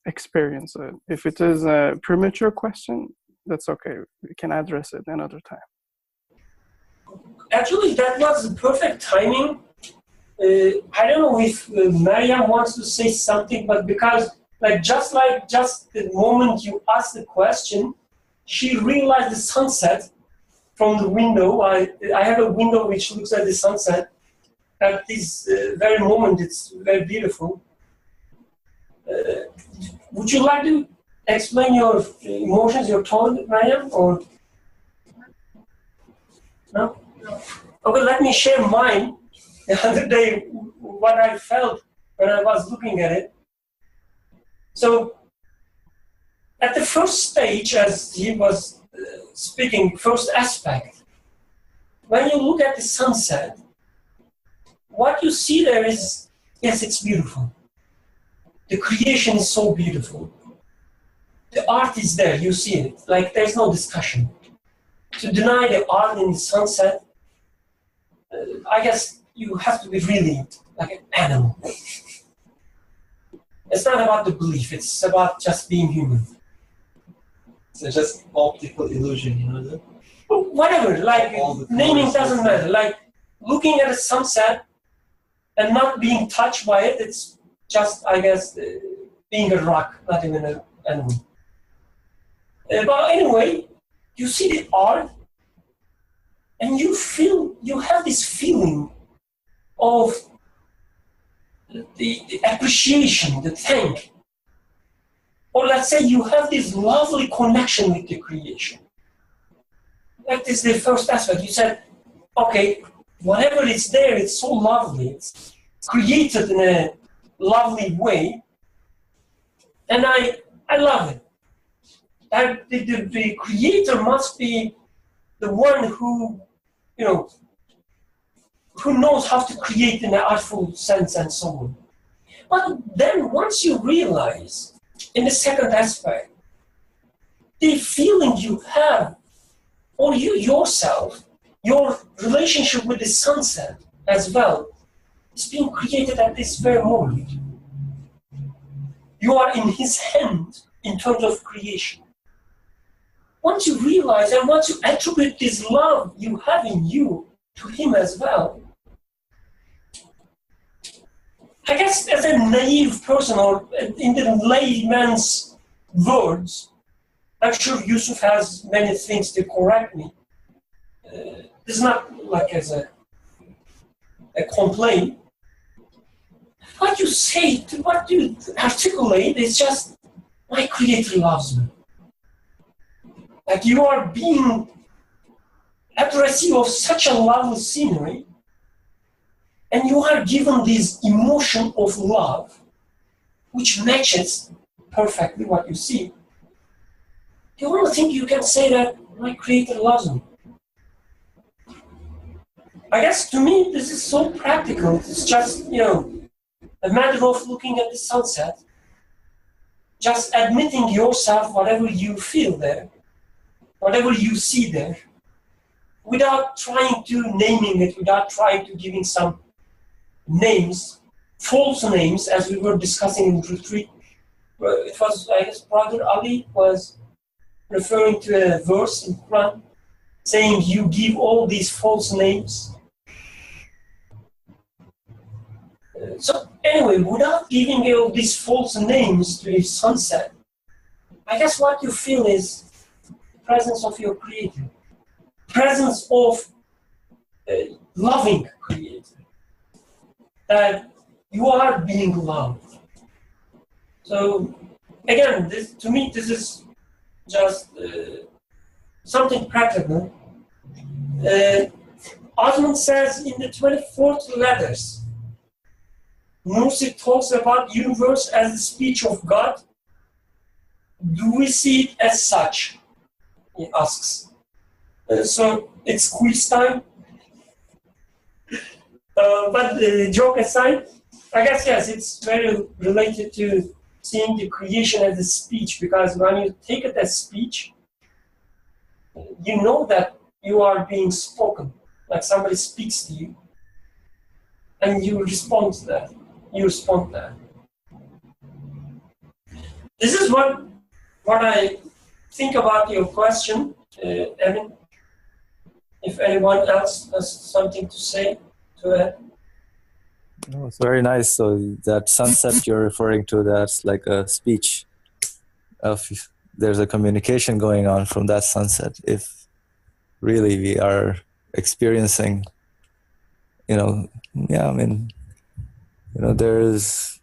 experience it? If it is a premature question, that's okay. We can address it another time. Actually, that was perfect timing. I don't know if Mariam wants to say something, but because just the moment you asked the question, she realized the sunset from the window. I have a window which looks at the sunset. At this very moment, it's very beautiful. Would you like to explain your emotions, your tone, Mariam, or no? Okay, let me share mine. The other day, what I felt when I was looking at it. So, at the first stage, as he was speaking, first aspect, when you look at the sunset, what you see there is, yes, it's beautiful. The creation is so beautiful. The art is there, you see it. Like, there's no discussion. To deny the art in the sunset, I guess you have to be really like an animal. It's not about the belief, it's about just being human. So just optical illusion, you know that? Whatever, like naming doesn't matter. Like looking at a sunset and not being touched by it, it's just, I guess, being a rock, not even an animal. But anyway, you see the art, and you have this feeling of the appreciation, the thank. Or let's say you have this lovely connection with the creation. That is the first aspect. You said, okay, whatever is there, it's so lovely. It's created in a lovely way. And I love it. That the creator must be the one who, who knows how to create in an artful sense and so on. But then once you realize, in the second aspect, the feeling you have, or you yourself, your relationship with the sunset as well, is being created at this very moment. You are in his hand in terms of creation. Once you realize and once you attribute this love you have in you to him as well, I guess as a naive person, or in the layman's words, I'm sure Yusuf has many things to correct me. This is not like as a complaint. What you say, what you articulate is just, my creator loves me. Like you are being addressee of such a lovely scenery, and you are given this emotion of love, which matches perfectly what you see. The only thing you can say that my creator loves me. I guess to me this is so practical. It's just, a matter of looking at the sunset, just admitting yourself whatever you feel there, whatever you see there, without trying to naming it, without trying to giving some names, false names, as we were discussing in retreat. It was, I guess, Brother Ali was referring to a verse in Quran saying you give all these false names. So anyway, without giving all these false names to the sunset, I guess what you feel is the presence of your creator, presence of a loving creator, that you are being loved. So again, to me, this is just something practical. Osman says in the 24th letters, Nursi talks about universe as the speech of God. Do we see it as such? He asks. So it's quiz time. But joke aside, I guess yes, it's very related to seeing the creation as a speech, because when you take it as speech, you know that you are being spoken, like somebody speaks to you, and you respond to that. You respond to that. This is what I think about your question, Evan. If anyone else has something to say to it. Oh, it's very nice. So that sunset you're referring to, that's like a speech of, there's a communication going on from that sunset. If really we are experiencing, there is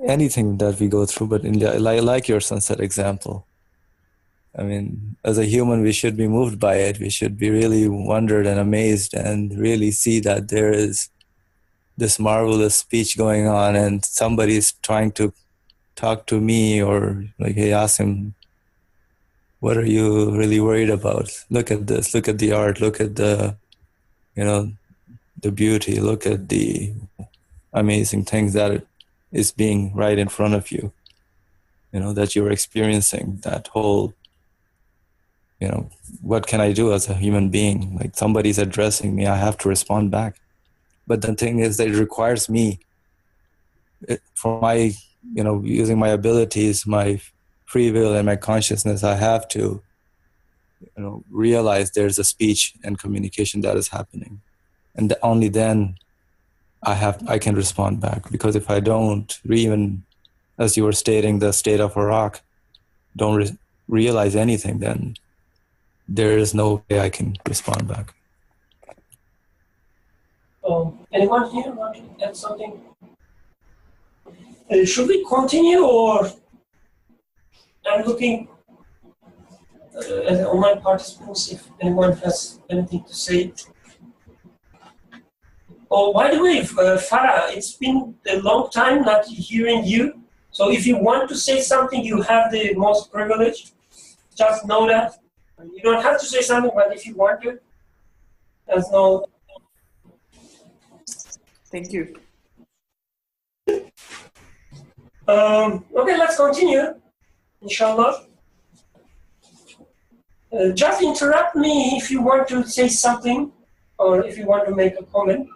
anything that we go through, but like your sunset example, as a human, we should be moved by it. We should be really wondered and amazed and really see that there is this marvelous speech going on, and somebody's trying to talk to me, or like, hey, ask him, what are you really worried about? Look at this, look at the art, look at the, the beauty, look at the amazing things that is being right in front of you, that you're experiencing that whole, what can I do as a human being? Like somebody's addressing me, I have to respond back. But the thing is that it requires me, for my, using my abilities, my free will and my consciousness, I have to, realize there's a speech and communication that is happening. And only then I can respond back, because if I don't even, as you were stating, the state of Iraq, don't realize anything, then there is no way I can respond back. Anyone here want to add something? Should we continue, or I'm looking at the online participants if anyone has anything to say? Oh, by the way, Farah, it's been a long time not hearing you. So if you want to say something, you have the most privilege. Just know that. You don't have to say something, but if you want to, just know. Thank you. Okay, let's continue, inshallah. Just interrupt me if you want to say something or if you want to make a comment.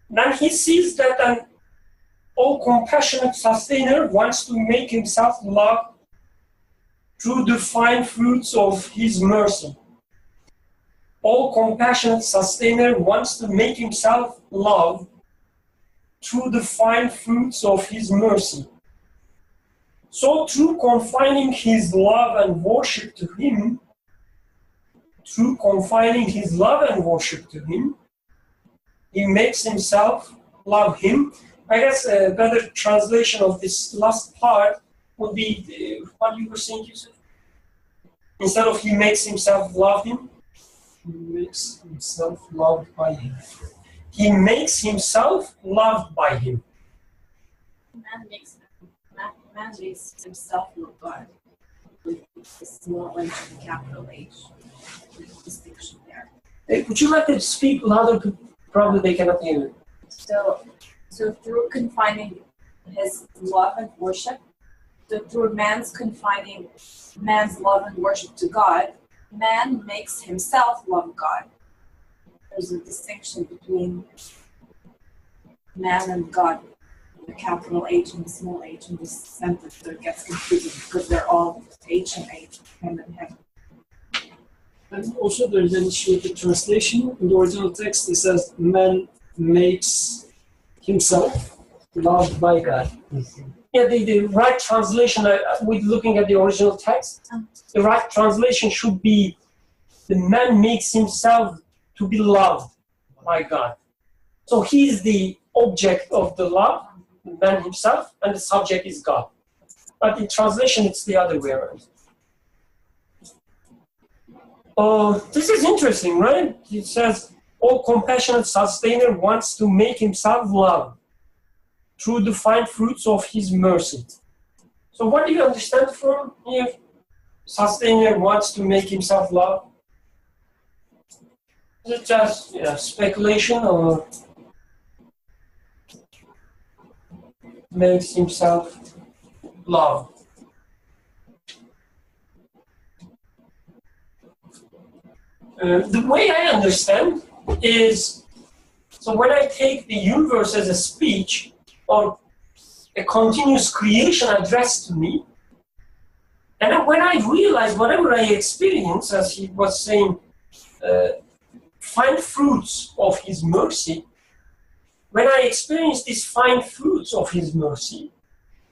Then he sees that an all-compassionate sustainer wants to make himself love through the fine fruits of his mercy. All-compassionate sustainer wants to make himself love through the fine fruits of his mercy. So through confining his love and worship to him, he makes himself love him. I guess a better translation of this last part would be what you were saying, Yusuf. Instead of he makes himself love him, He makes himself loved by him. he makes himself loved by him. Man makes himself look God with a small H and capital H. Distinction there. Would you like to speak louder? Probably they cannot hear you. So through confining his love and worship, through man's confining man's love and worship to God, man makes himself love God. There's a distinction between man and God, the capital H and the small h in this sentence that gets confusing because they're all H and H, him and him. And also there's an issue with the translation. In the original text it says man makes himself loved by God. Yeah, the right translation, with looking at the original text, the right translation should be the man makes himself to be loved by God. So he is the object of the love, the man himself, and the subject is God. But in translation, it's the other way around. This is interesting, right? It says, all compassionate sustainer wants to make himself love through the fine fruits of his mercy. So what do you understand from here? Sustainer wants to make himself love? Is it just speculation, or makes himself love? The way I understand is, so when I take the universe as a speech or a continuous creation addressed to me, and then when I realize whatever I experience, as he was saying, fine fruits of his mercy, when I experience these fine fruits of his mercy,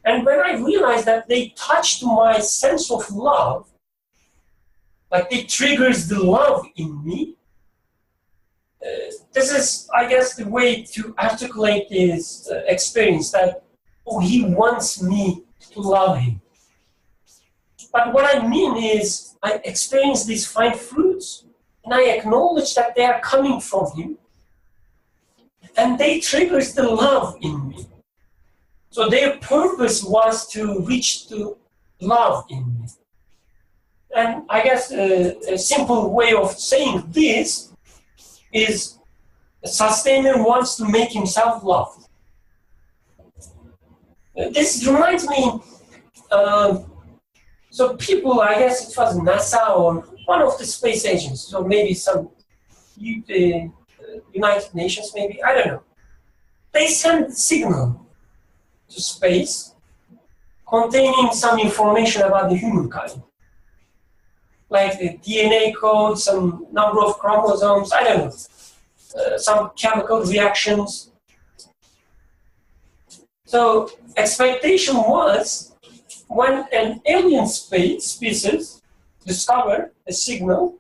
and when I realize that they touch to my sense of love, like it triggers the love in me, this is, I guess, the way to articulate this experience, that, oh, he wants me to love him. But what I mean is, I experience these fine fruits, and I acknowledge that they are coming from him, and they triggers the love in me. So their purpose was to reach to love in me. And I guess a simple way of saying this is a sustainer wants to make himself loved. This reminds me, so people, I guess it was NASA or one of the space agencies, or maybe some United Nations, maybe, I don't know. They send signal to space containing some information about the humankind. Like the DNA code, some number of chromosomes, I don't know, some chemical reactions. So expectation was when an alien species discover a signal,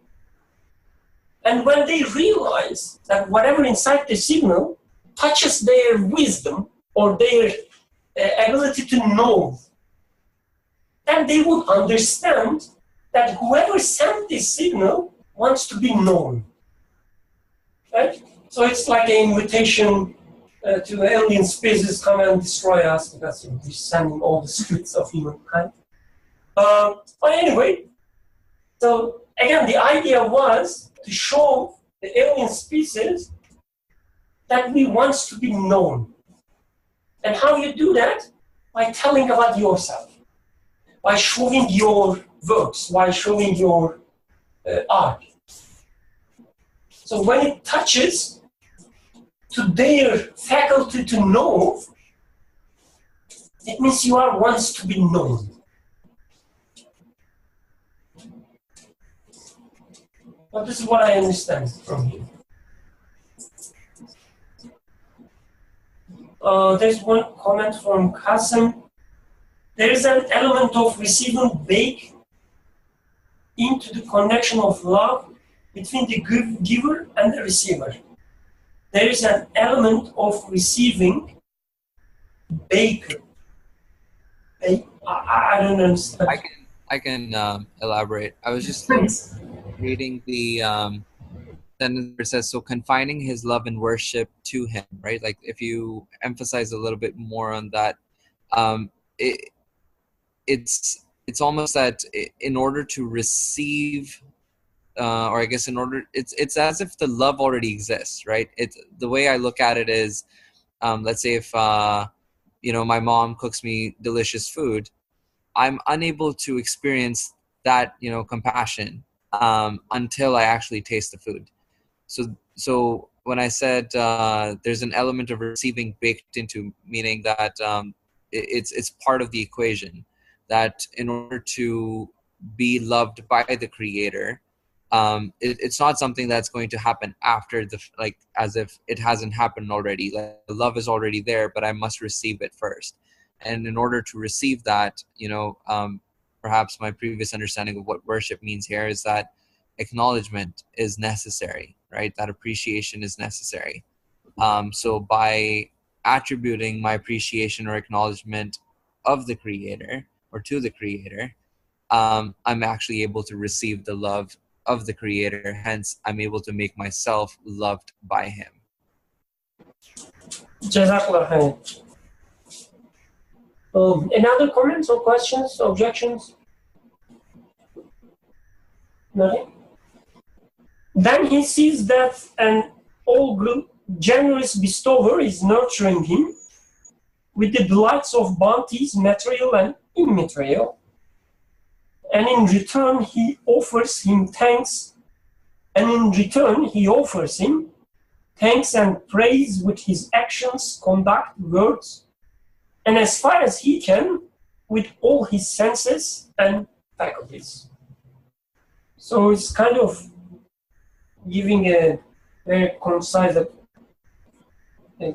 and when they realize that whatever inside the signal touches their wisdom or their ability to know, then they would understand that whoever sent this signal wants to be known. Right? So it's like an invitation to alien species come and destroy us because we're sending all the spirits of humankind. But anyway, so again, the idea was to show the alien species that we want to be known. And how you do that? By telling about yourself, by showing your works, by showing your art. So when it touches to their faculty to know, it means you are wants to be known. But this is what I understand from here. There's one comment from Qasim. There is an element of receiving baked into the connection of love between the giver and the receiver. There is an element of receiving baked. I don't understand. I can elaborate. I was just reading the sentence where it says, so confining his love and worship to him, right? Like if you emphasize a little bit more on that, it's almost that in order to receive, or I guess in order, it's as if the love already exists, right? It's the way I look at it is, let's say if my mom cooks me delicious food, I'm unable to experience that compassion until I actually taste the food. So when I said there's an element of receiving baked into, meaning that it's part of the equation, that in order to be loved by the Creator, it's not something that's going to happen after as if it hasn't happened already. Like, the love is already there, but I must receive it first. And in order to receive that, perhaps my previous understanding of what worship means here is that acknowledgement is necessary, right? That appreciation is necessary. So by attributing my appreciation or acknowledgement of the Creator or to the Creator, I'm actually able to receive the love of the Creator. Hence, I'm able to make myself loved by Him. Jazakallah khair. Any other comments or questions, objections? Nothing? Then he sees that an all generous bestower is nurturing him with the delights of bounties, material and immaterial. And in return, he offers him thanks. And in return, he offers him thanks and praise with his actions, conduct, words, and as far as he can, with all his senses and faculties. So it's kind of giving a very concise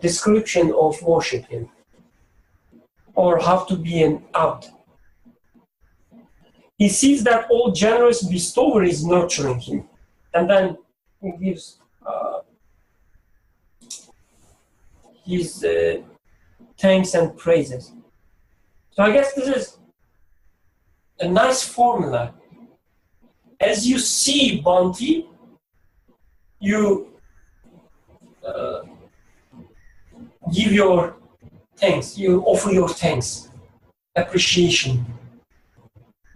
description of worshiping, or how to be an abd. He sees that all generous bestower is nurturing him, and then he gives his thanks and praises. So I guess this is a nice formula. As you see bounty, you give your thanks, you offer your thanks, appreciation.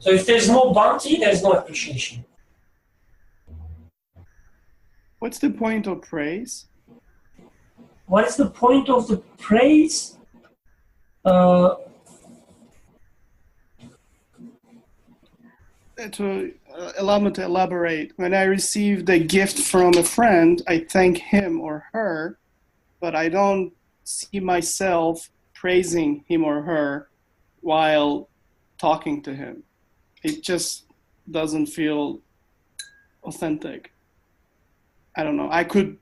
So if there's no bounty, there's no appreciation. What's the point of praise? What is the point of the praise? To allow me to elaborate, when I receive the gift from a friend, I thank him or her, but I don't see myself praising him or her while talking to him. It just doesn't feel authentic. I don't know. I could,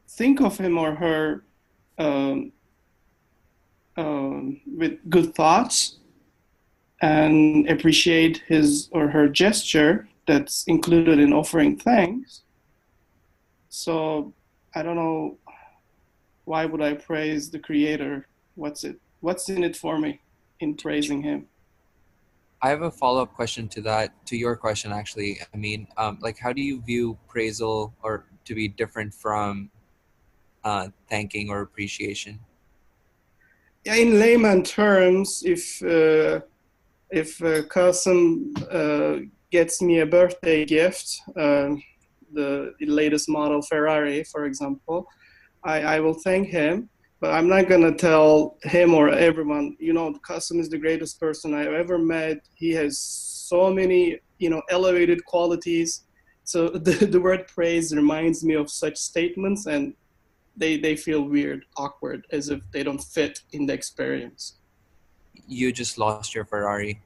think of him or her with good thoughts and appreciate his or her gesture that's included in offering thanks. So I don't know, why would I praise the Creator? What's in it for me in praising him? I have a follow-up question to that, to your question, actually. I mean, like, how do you view praisal or to be different from thanking or appreciation? Yeah, in layman terms, if Qasim gets me a birthday gift, the latest model Ferrari, for example, I will thank him, but I'm not gonna tell him or everyone, Qasim is the greatest person I've ever met. He has so many, elevated qualities. So the word praise reminds me of such statements, and they feel weird, awkward, as if they don't fit in the experience. You just lost your Ferrari.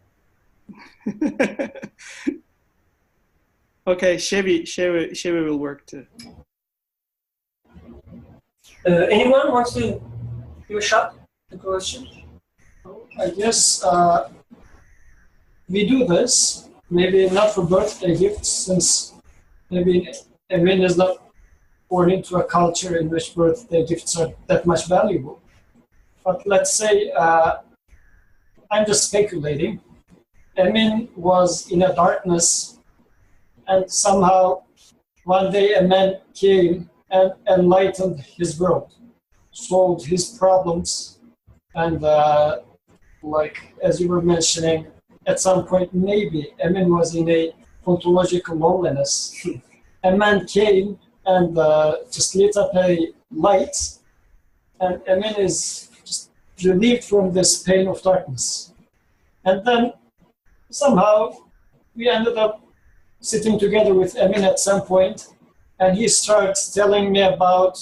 Okay, Chevy will work too. Anyone wants to give a shot at the question? I guess we do this, maybe not for birthday gifts, since maybe Emin is not born into a culture in which birthday gifts are that much valuable. But let's say, I'm just speculating, Emin was in a darkness, and somehow one day a man came and enlightened his world, solved his problems, and like as you were mentioning, at some point maybe Emin was in a ontological loneliness. A man came and just lit up a light, and Emin is just relieved from this pain of darkness. And then somehow we ended up sitting together with Emin at some point, and he starts telling me about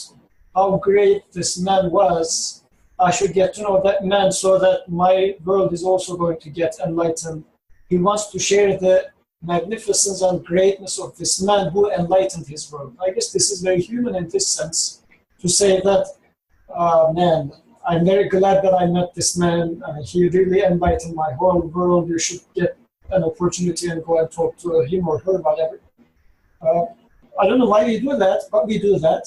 how great this man was. I should get to know that man so that my world is also going to get enlightened. He wants to share the magnificence and greatness of this man who enlightened his world. I guess this is very human in this sense, to say that, man, I'm very glad that I met this man. He really enlightened my whole world. You should get an opportunity and go and talk to him or her, whatever. I don't know why we do that, but we do that.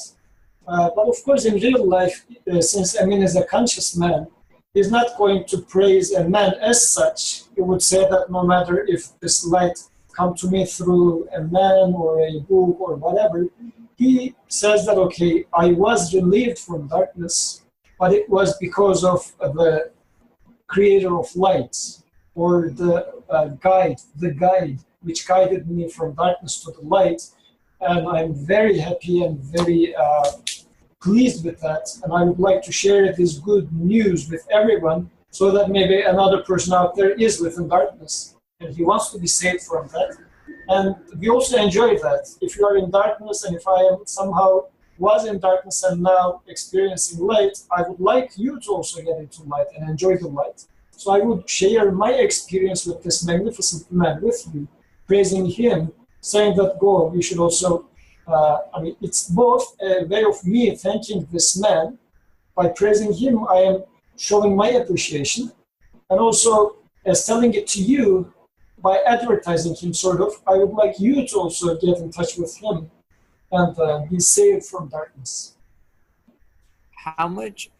But of course, in real life, since Emin is a conscious man, he's not going to praise a man as such. He would say that no matter if this light come to me through a man or a book or whatever, he says that, okay, I was relieved from darkness, but it was because of the creator of light, or the guide which guided me from darkness to the light. And I'm very happy and very pleased with that. And I would like to share this good news with everyone, so that maybe another person out there is within darkness and he wants to be saved from that. And we also enjoy that. If you are in darkness, and if I am somehow was in darkness and now experiencing light, I would like you to also get into light and enjoy the light. So I would share my experience with this magnificent man with you, praising him, saying that, go, we should also, it's both a way of me thanking this man. By praising him, I am showing my appreciation, and also as telling it to you by advertising him, sort of. I would like you to also get in touch with him and be saved from darkness. How much,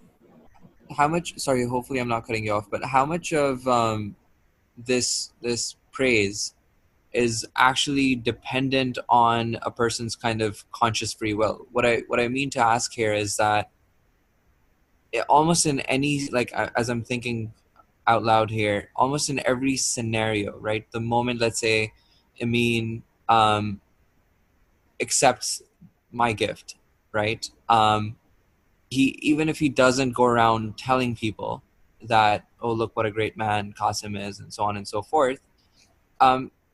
sorry, hopefully I'm not cutting you off, but how much of this praise is actually dependent on a person's kind of conscious free will? What I mean to ask here is that almost in any, like, as I'm thinking out loud here, almost in every scenario, right? The moment, let's say, Amin accepts my gift, right? He, even if he doesn't go around telling people that, oh, look what a great man Qasim is, and so on and so forth,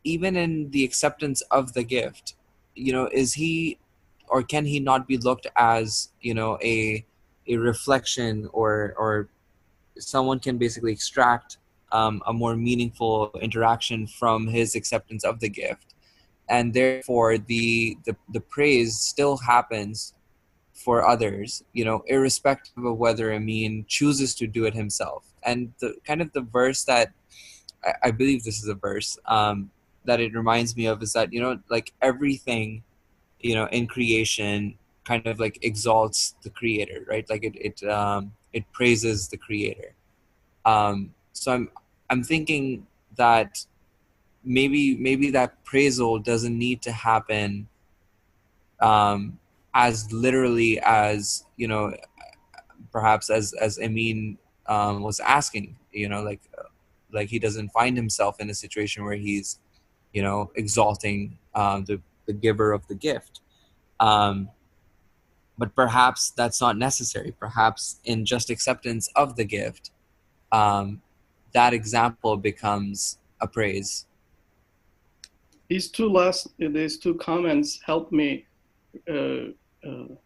even in the acceptance of the gift, is he, or can he not be looked as, a reflection, or someone can basically extract a more meaningful interaction from his acceptance of the gift, and therefore the praise still happens for others, irrespective of whether Amin chooses to do it himself. And the kind of the verse that I believe this is a verse that it reminds me of is that, like everything, in creation kind of like exalts the creator, right? Like it praises the creator. So I'm thinking that maybe that praisal doesn't need to happen as literally as, perhaps as Amin was asking, like he doesn't find himself in a situation where he's, exalting the giver of the gift. But perhaps that's not necessary. Perhaps in just acceptance of the gift, that example becomes a praise. These two comments help me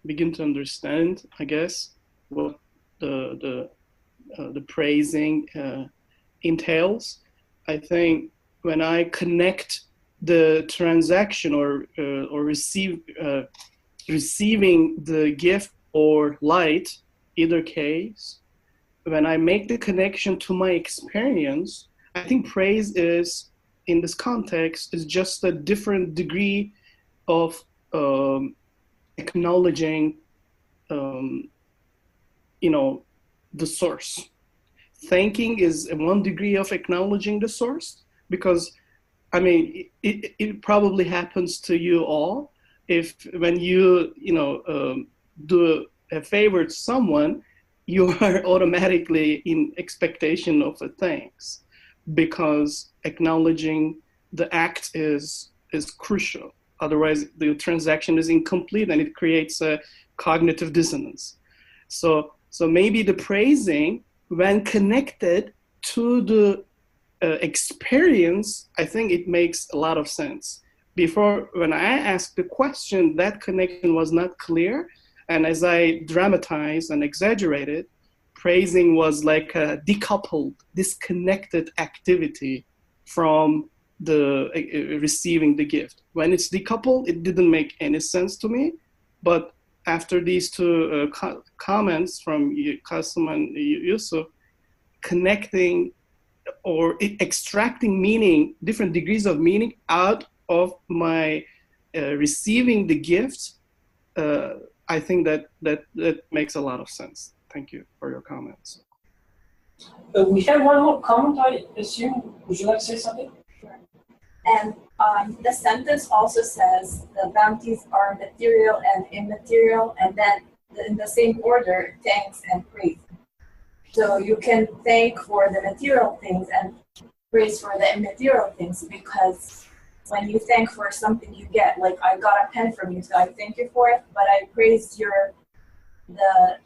begin to understand, I guess, what the praising entails. I think when I connect the transaction or receiving the gift or light, either case, when I make the connection to my experience, I think praise is, in this context, is just a different degree of acknowledging, the source. Thanking is one degree of acknowledging the source, because, it probably happens to you all. If when you do a favor to someone, you are automatically in expectation of the thanks, because acknowledging the act is crucial. Otherwise, the transaction is incomplete and it creates a cognitive dissonance. So maybe the praising, when connected to the experience, I think it makes a lot of sense. Before, when I asked the question, that connection was not clear. And as I dramatized and exaggerated, praising was like a decoupled, disconnected activity from the receiving the gift. When it's decoupled, it didn't make any sense to me. But after these two comments from Qasim and Yusuf, connecting or extracting meaning, different degrees of meaning out of my receiving the gift, I think that makes a lot of sense. Thank you for your comments. We have one more comment, I assume. Would you like to say something? Sure. And the sentence also says the bounties are material and immaterial, and then in the same order, thanks and praise. So you can thank for the material things and praise for the immaterial things, because when you thank for something you get, like I got a pen from you, so I thank you for it, but I praised the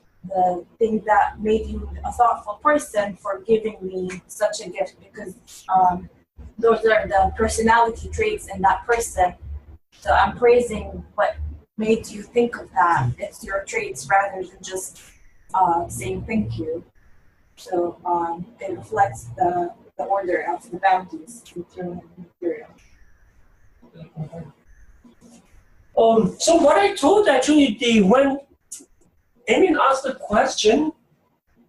thing that made you a thoughtful person for giving me such a gift, because those are the personality traits in that person. So I'm praising what made you think of that. It's your traits rather than just saying thank you. So it reflects the order of the bounties, material and material. So what I told actually, when Emin asked the question,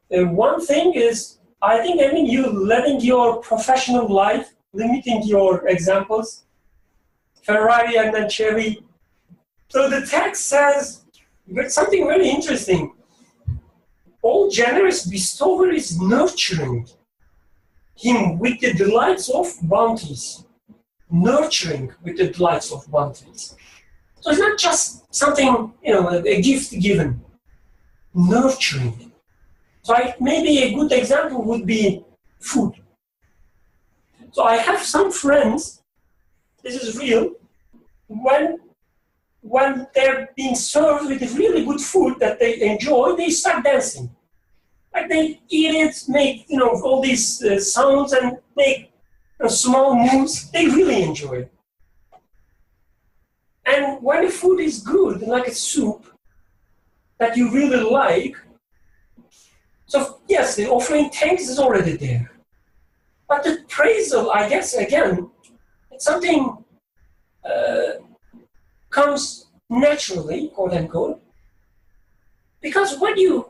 one thing is, I think, Emin, you letting your professional life, limiting your examples, Ferrari and then Chevy. So the text says something very interesting. All generous bestower is nurturing him with the delights of bounties. Nurturing with the delights of bounties. So it's not just something, a gift given. Nurturing. So maybe a good example would be food. So I have some friends, this is real, when they're being served with really good food that they enjoy, they start dancing. Like they eat it, make all these sounds and make small moves. They really enjoy it. And when the food is good, like a soup that you really like, so yes, the offering thanks is already there. But the praisal, I guess, again, it's something comes naturally, quote unquote, Because what you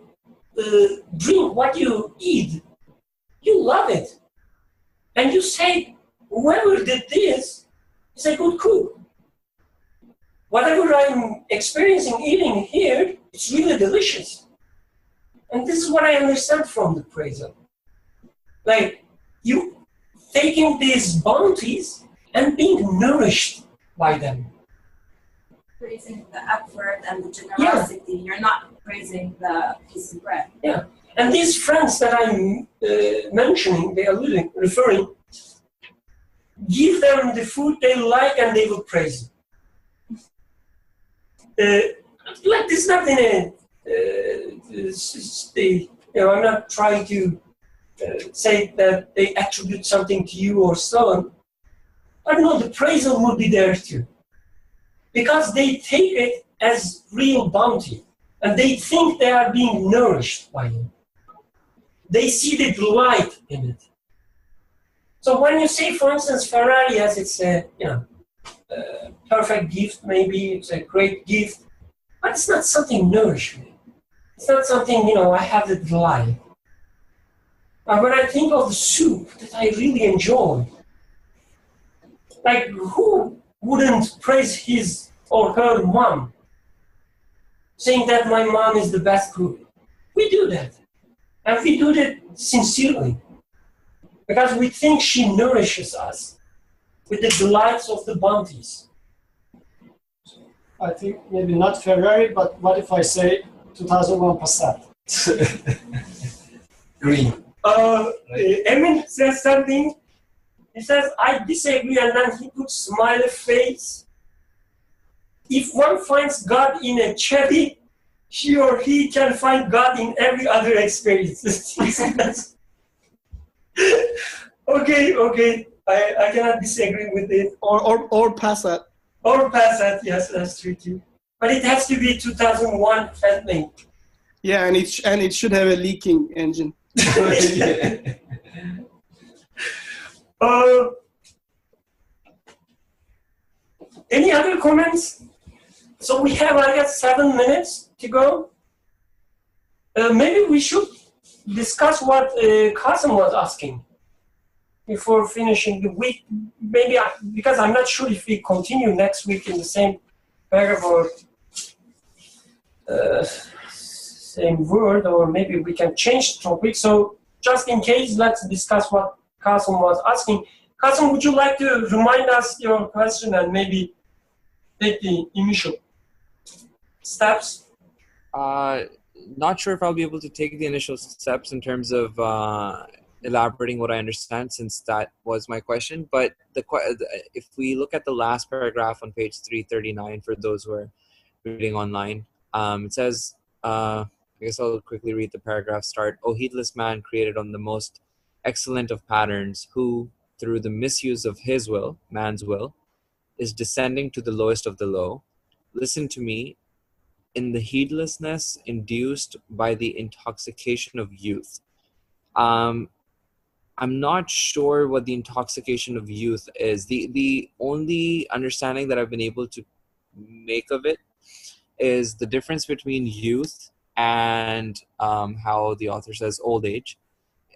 drink, what you eat, you love it. And you say, whoever did this is a good cook. Whatever I'm experiencing eating here, it's really delicious. And this is what I understand from the appraisal. Like, you taking these bounties and being nourished by them. Praising the effort and the generosity. Yeah. You're not praising the piece of bread. Yeah. And these friends that I'm mentioning, they are referring, give them the food they like and they will praise you. Like this is not in I'm not trying to say that they attribute something to you or so on. But no, the praisal will be there too. Because they take it as real bounty. And they think they are being nourished by it. They see the delight in it. So when you say, for instance, Ferrari, yes, it's a perfect gift, maybe it's a great gift, but it's not something nourishing. It's not something, I have the delight. But when I think of the soup that I really enjoy, like who wouldn't praise his or her mom, saying that my mom is the best cook? We do that. And we do that sincerely. Because we think she nourishes us with the delights of the bounties. I think maybe not Ferrari, but what if I say 2001 Passat? Green. Emin says something. He says, I disagree, and then he puts smiley face. If one finds God in a cherry, she or he can find God in every other experience. Okay. I cannot disagree with it. Or Passat. Or Passat, yes, that's true too. But it has to be 2001 Fentley. Yeah, and it should have a leaking engine. Any other comments? So we have, I guess, 7 minutes to go. Maybe we should discuss what Qasim was asking before finishing the week. Maybe because I'm not sure if we continue next week in the same paragraph or same word, or maybe we can change the topic. So just in case, let's discuss what Qasim was asking. Qasim, would you like to remind us your question and maybe take the initial steps? Not sure if I'll be able to take the initial steps in terms of elaborating what I understand, since that was my question. But if we look at the last paragraph on page 339, for those who are reading online, it says, I guess I'll quickly read the paragraph start. O heedless man, created on the most excellent of patterns, who, through the misuse of his will, man's will, is descending to the lowest of the low. Listen to me. In the heedlessness induced by the intoxication of youth. I'm not sure what the intoxication of youth is. The only understanding that I've been able to make of it is the difference between youth and how the author says old age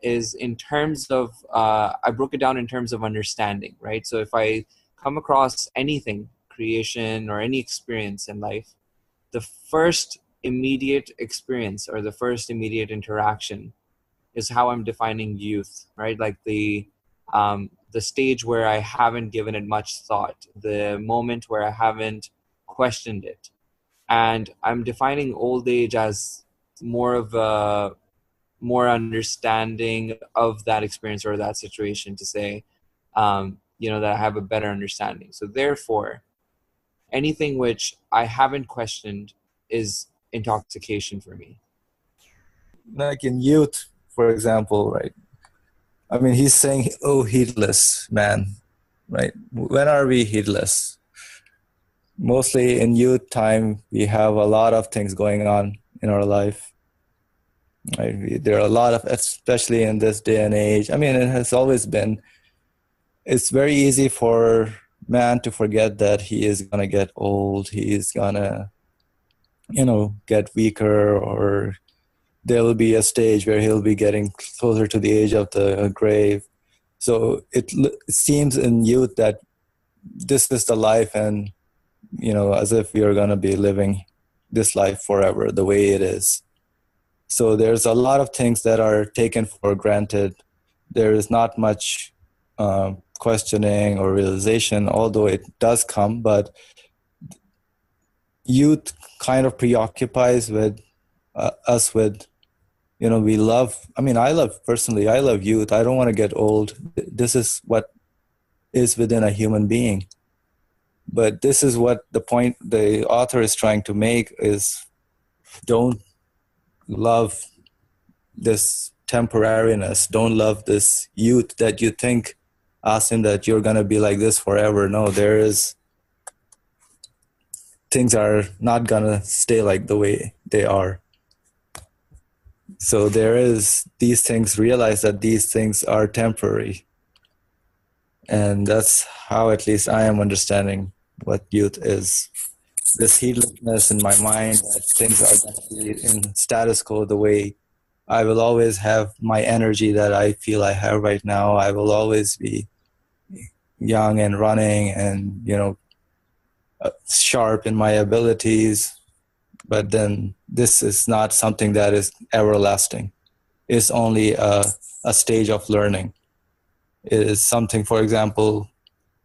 is in terms of, I broke it down in terms of understanding, right? So if I come across anything, creation or any experience in life, the first immediate experience or the first immediate interaction is how I'm defining youth, right? Like the stage where I haven't given it much thought, the moment where I haven't questioned it. And I'm defining old age as more of a more understanding of that experience or that situation, to say, that I have a better understanding. So therefore, anything which I haven't questioned is intoxication for me. Like in youth, for example, right? I mean, he's saying, oh, heedless man, right? When are we heedless? Mostly in youth time, we have a lot of things going on in our life. Right? There are a lot of, especially in this day and age. I mean, it has always been, it's very easy for man to forget that he is going to get old. He is going to get weaker, or there will be a stage where he'll be getting closer to the age of the grave. So it seems in youth that this is the life, and as if we are going to be living this life forever the way it is. So there's a lot of things that are taken for granted. There is not much questioning or realization, although it does come, but youth kind of preoccupies with us with, we love, I love youth. I don't want to get old. This is what is within a human being. But this is what the point the author is trying to make is, don't love this temporariness. Don't love this youth that you think, Asim, that you're going to be like this forever. No, things are not going to stay like the way they are. So these things, realize that these things are temporary. And that's how at least I am understanding what youth is. This heedlessness in my mind that things are going to be in status quo the way I will always have my energy that I feel I have right now. I will always be young and running and, sharp in my abilities. But then this is not something that is everlasting. It's only a stage of learning. It is something, for example,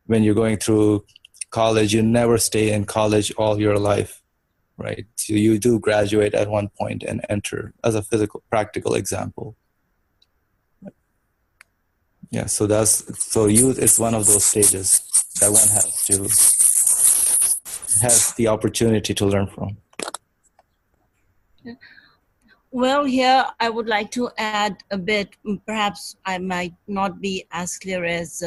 when you're going through college, you never stay in college all your life, right? So you do graduate at one point and enter, as a practical example. Yeah, so youth is one of those stages that one has the opportunity to learn from. Well, here I would like to add a bit. Perhaps I might not be as clear as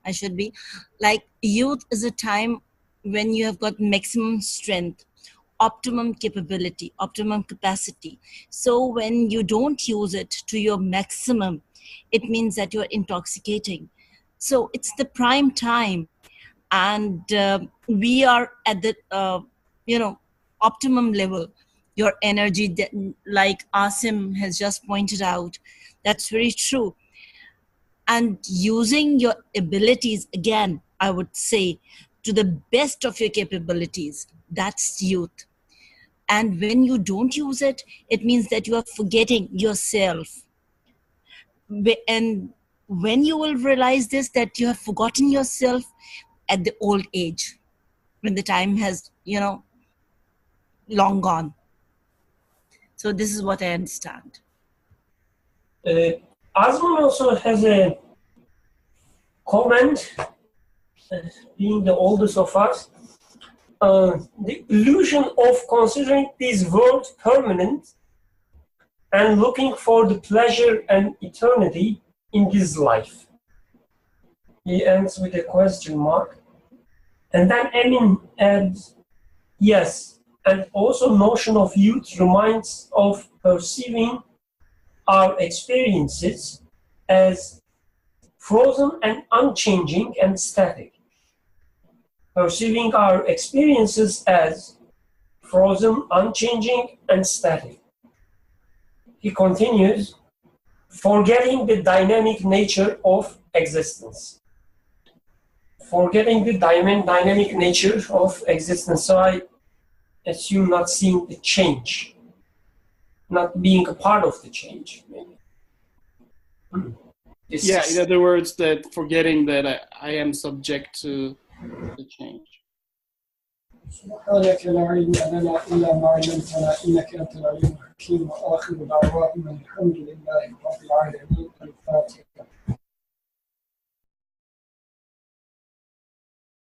I should be. Like, youth is a time when you have got maximum strength, optimum capability, optimum capacity. So when you don't use it to your maximum, it means that you're intoxicating. So it's the prime time, and we are at the optimum level. Your energy, like Asim has just pointed out, that's very true. And using your abilities, again, I would say, to the best of your capabilities, that's youth. And when you don't use it, it means that you are forgetting yourself. And when you will realize this, that you have forgotten yourself at the old age, when the time has, long gone. So this is what I understand. Azman also has a comment, being the oldest of us. The illusion of considering this world permanent and looking for the pleasure and eternity in this life. He ends with a question mark. And then Emin adds, yes, and also notion of youth reminds of perceiving our experiences as frozen and unchanging and static. Perceiving our experiences as frozen, unchanging, and static. He continues, forgetting the dynamic nature of existence. Forgetting the dynamic nature of existence. So I assume not seeing the change, not being a part of the change, maybe. Yeah, in other words, that forgetting that I am subject to the change. سبحانك لا علم لنا إلا ما علمتنا إنك أنت العليم الحكيم وآخر دعواهم الحمد لله رب العالمين.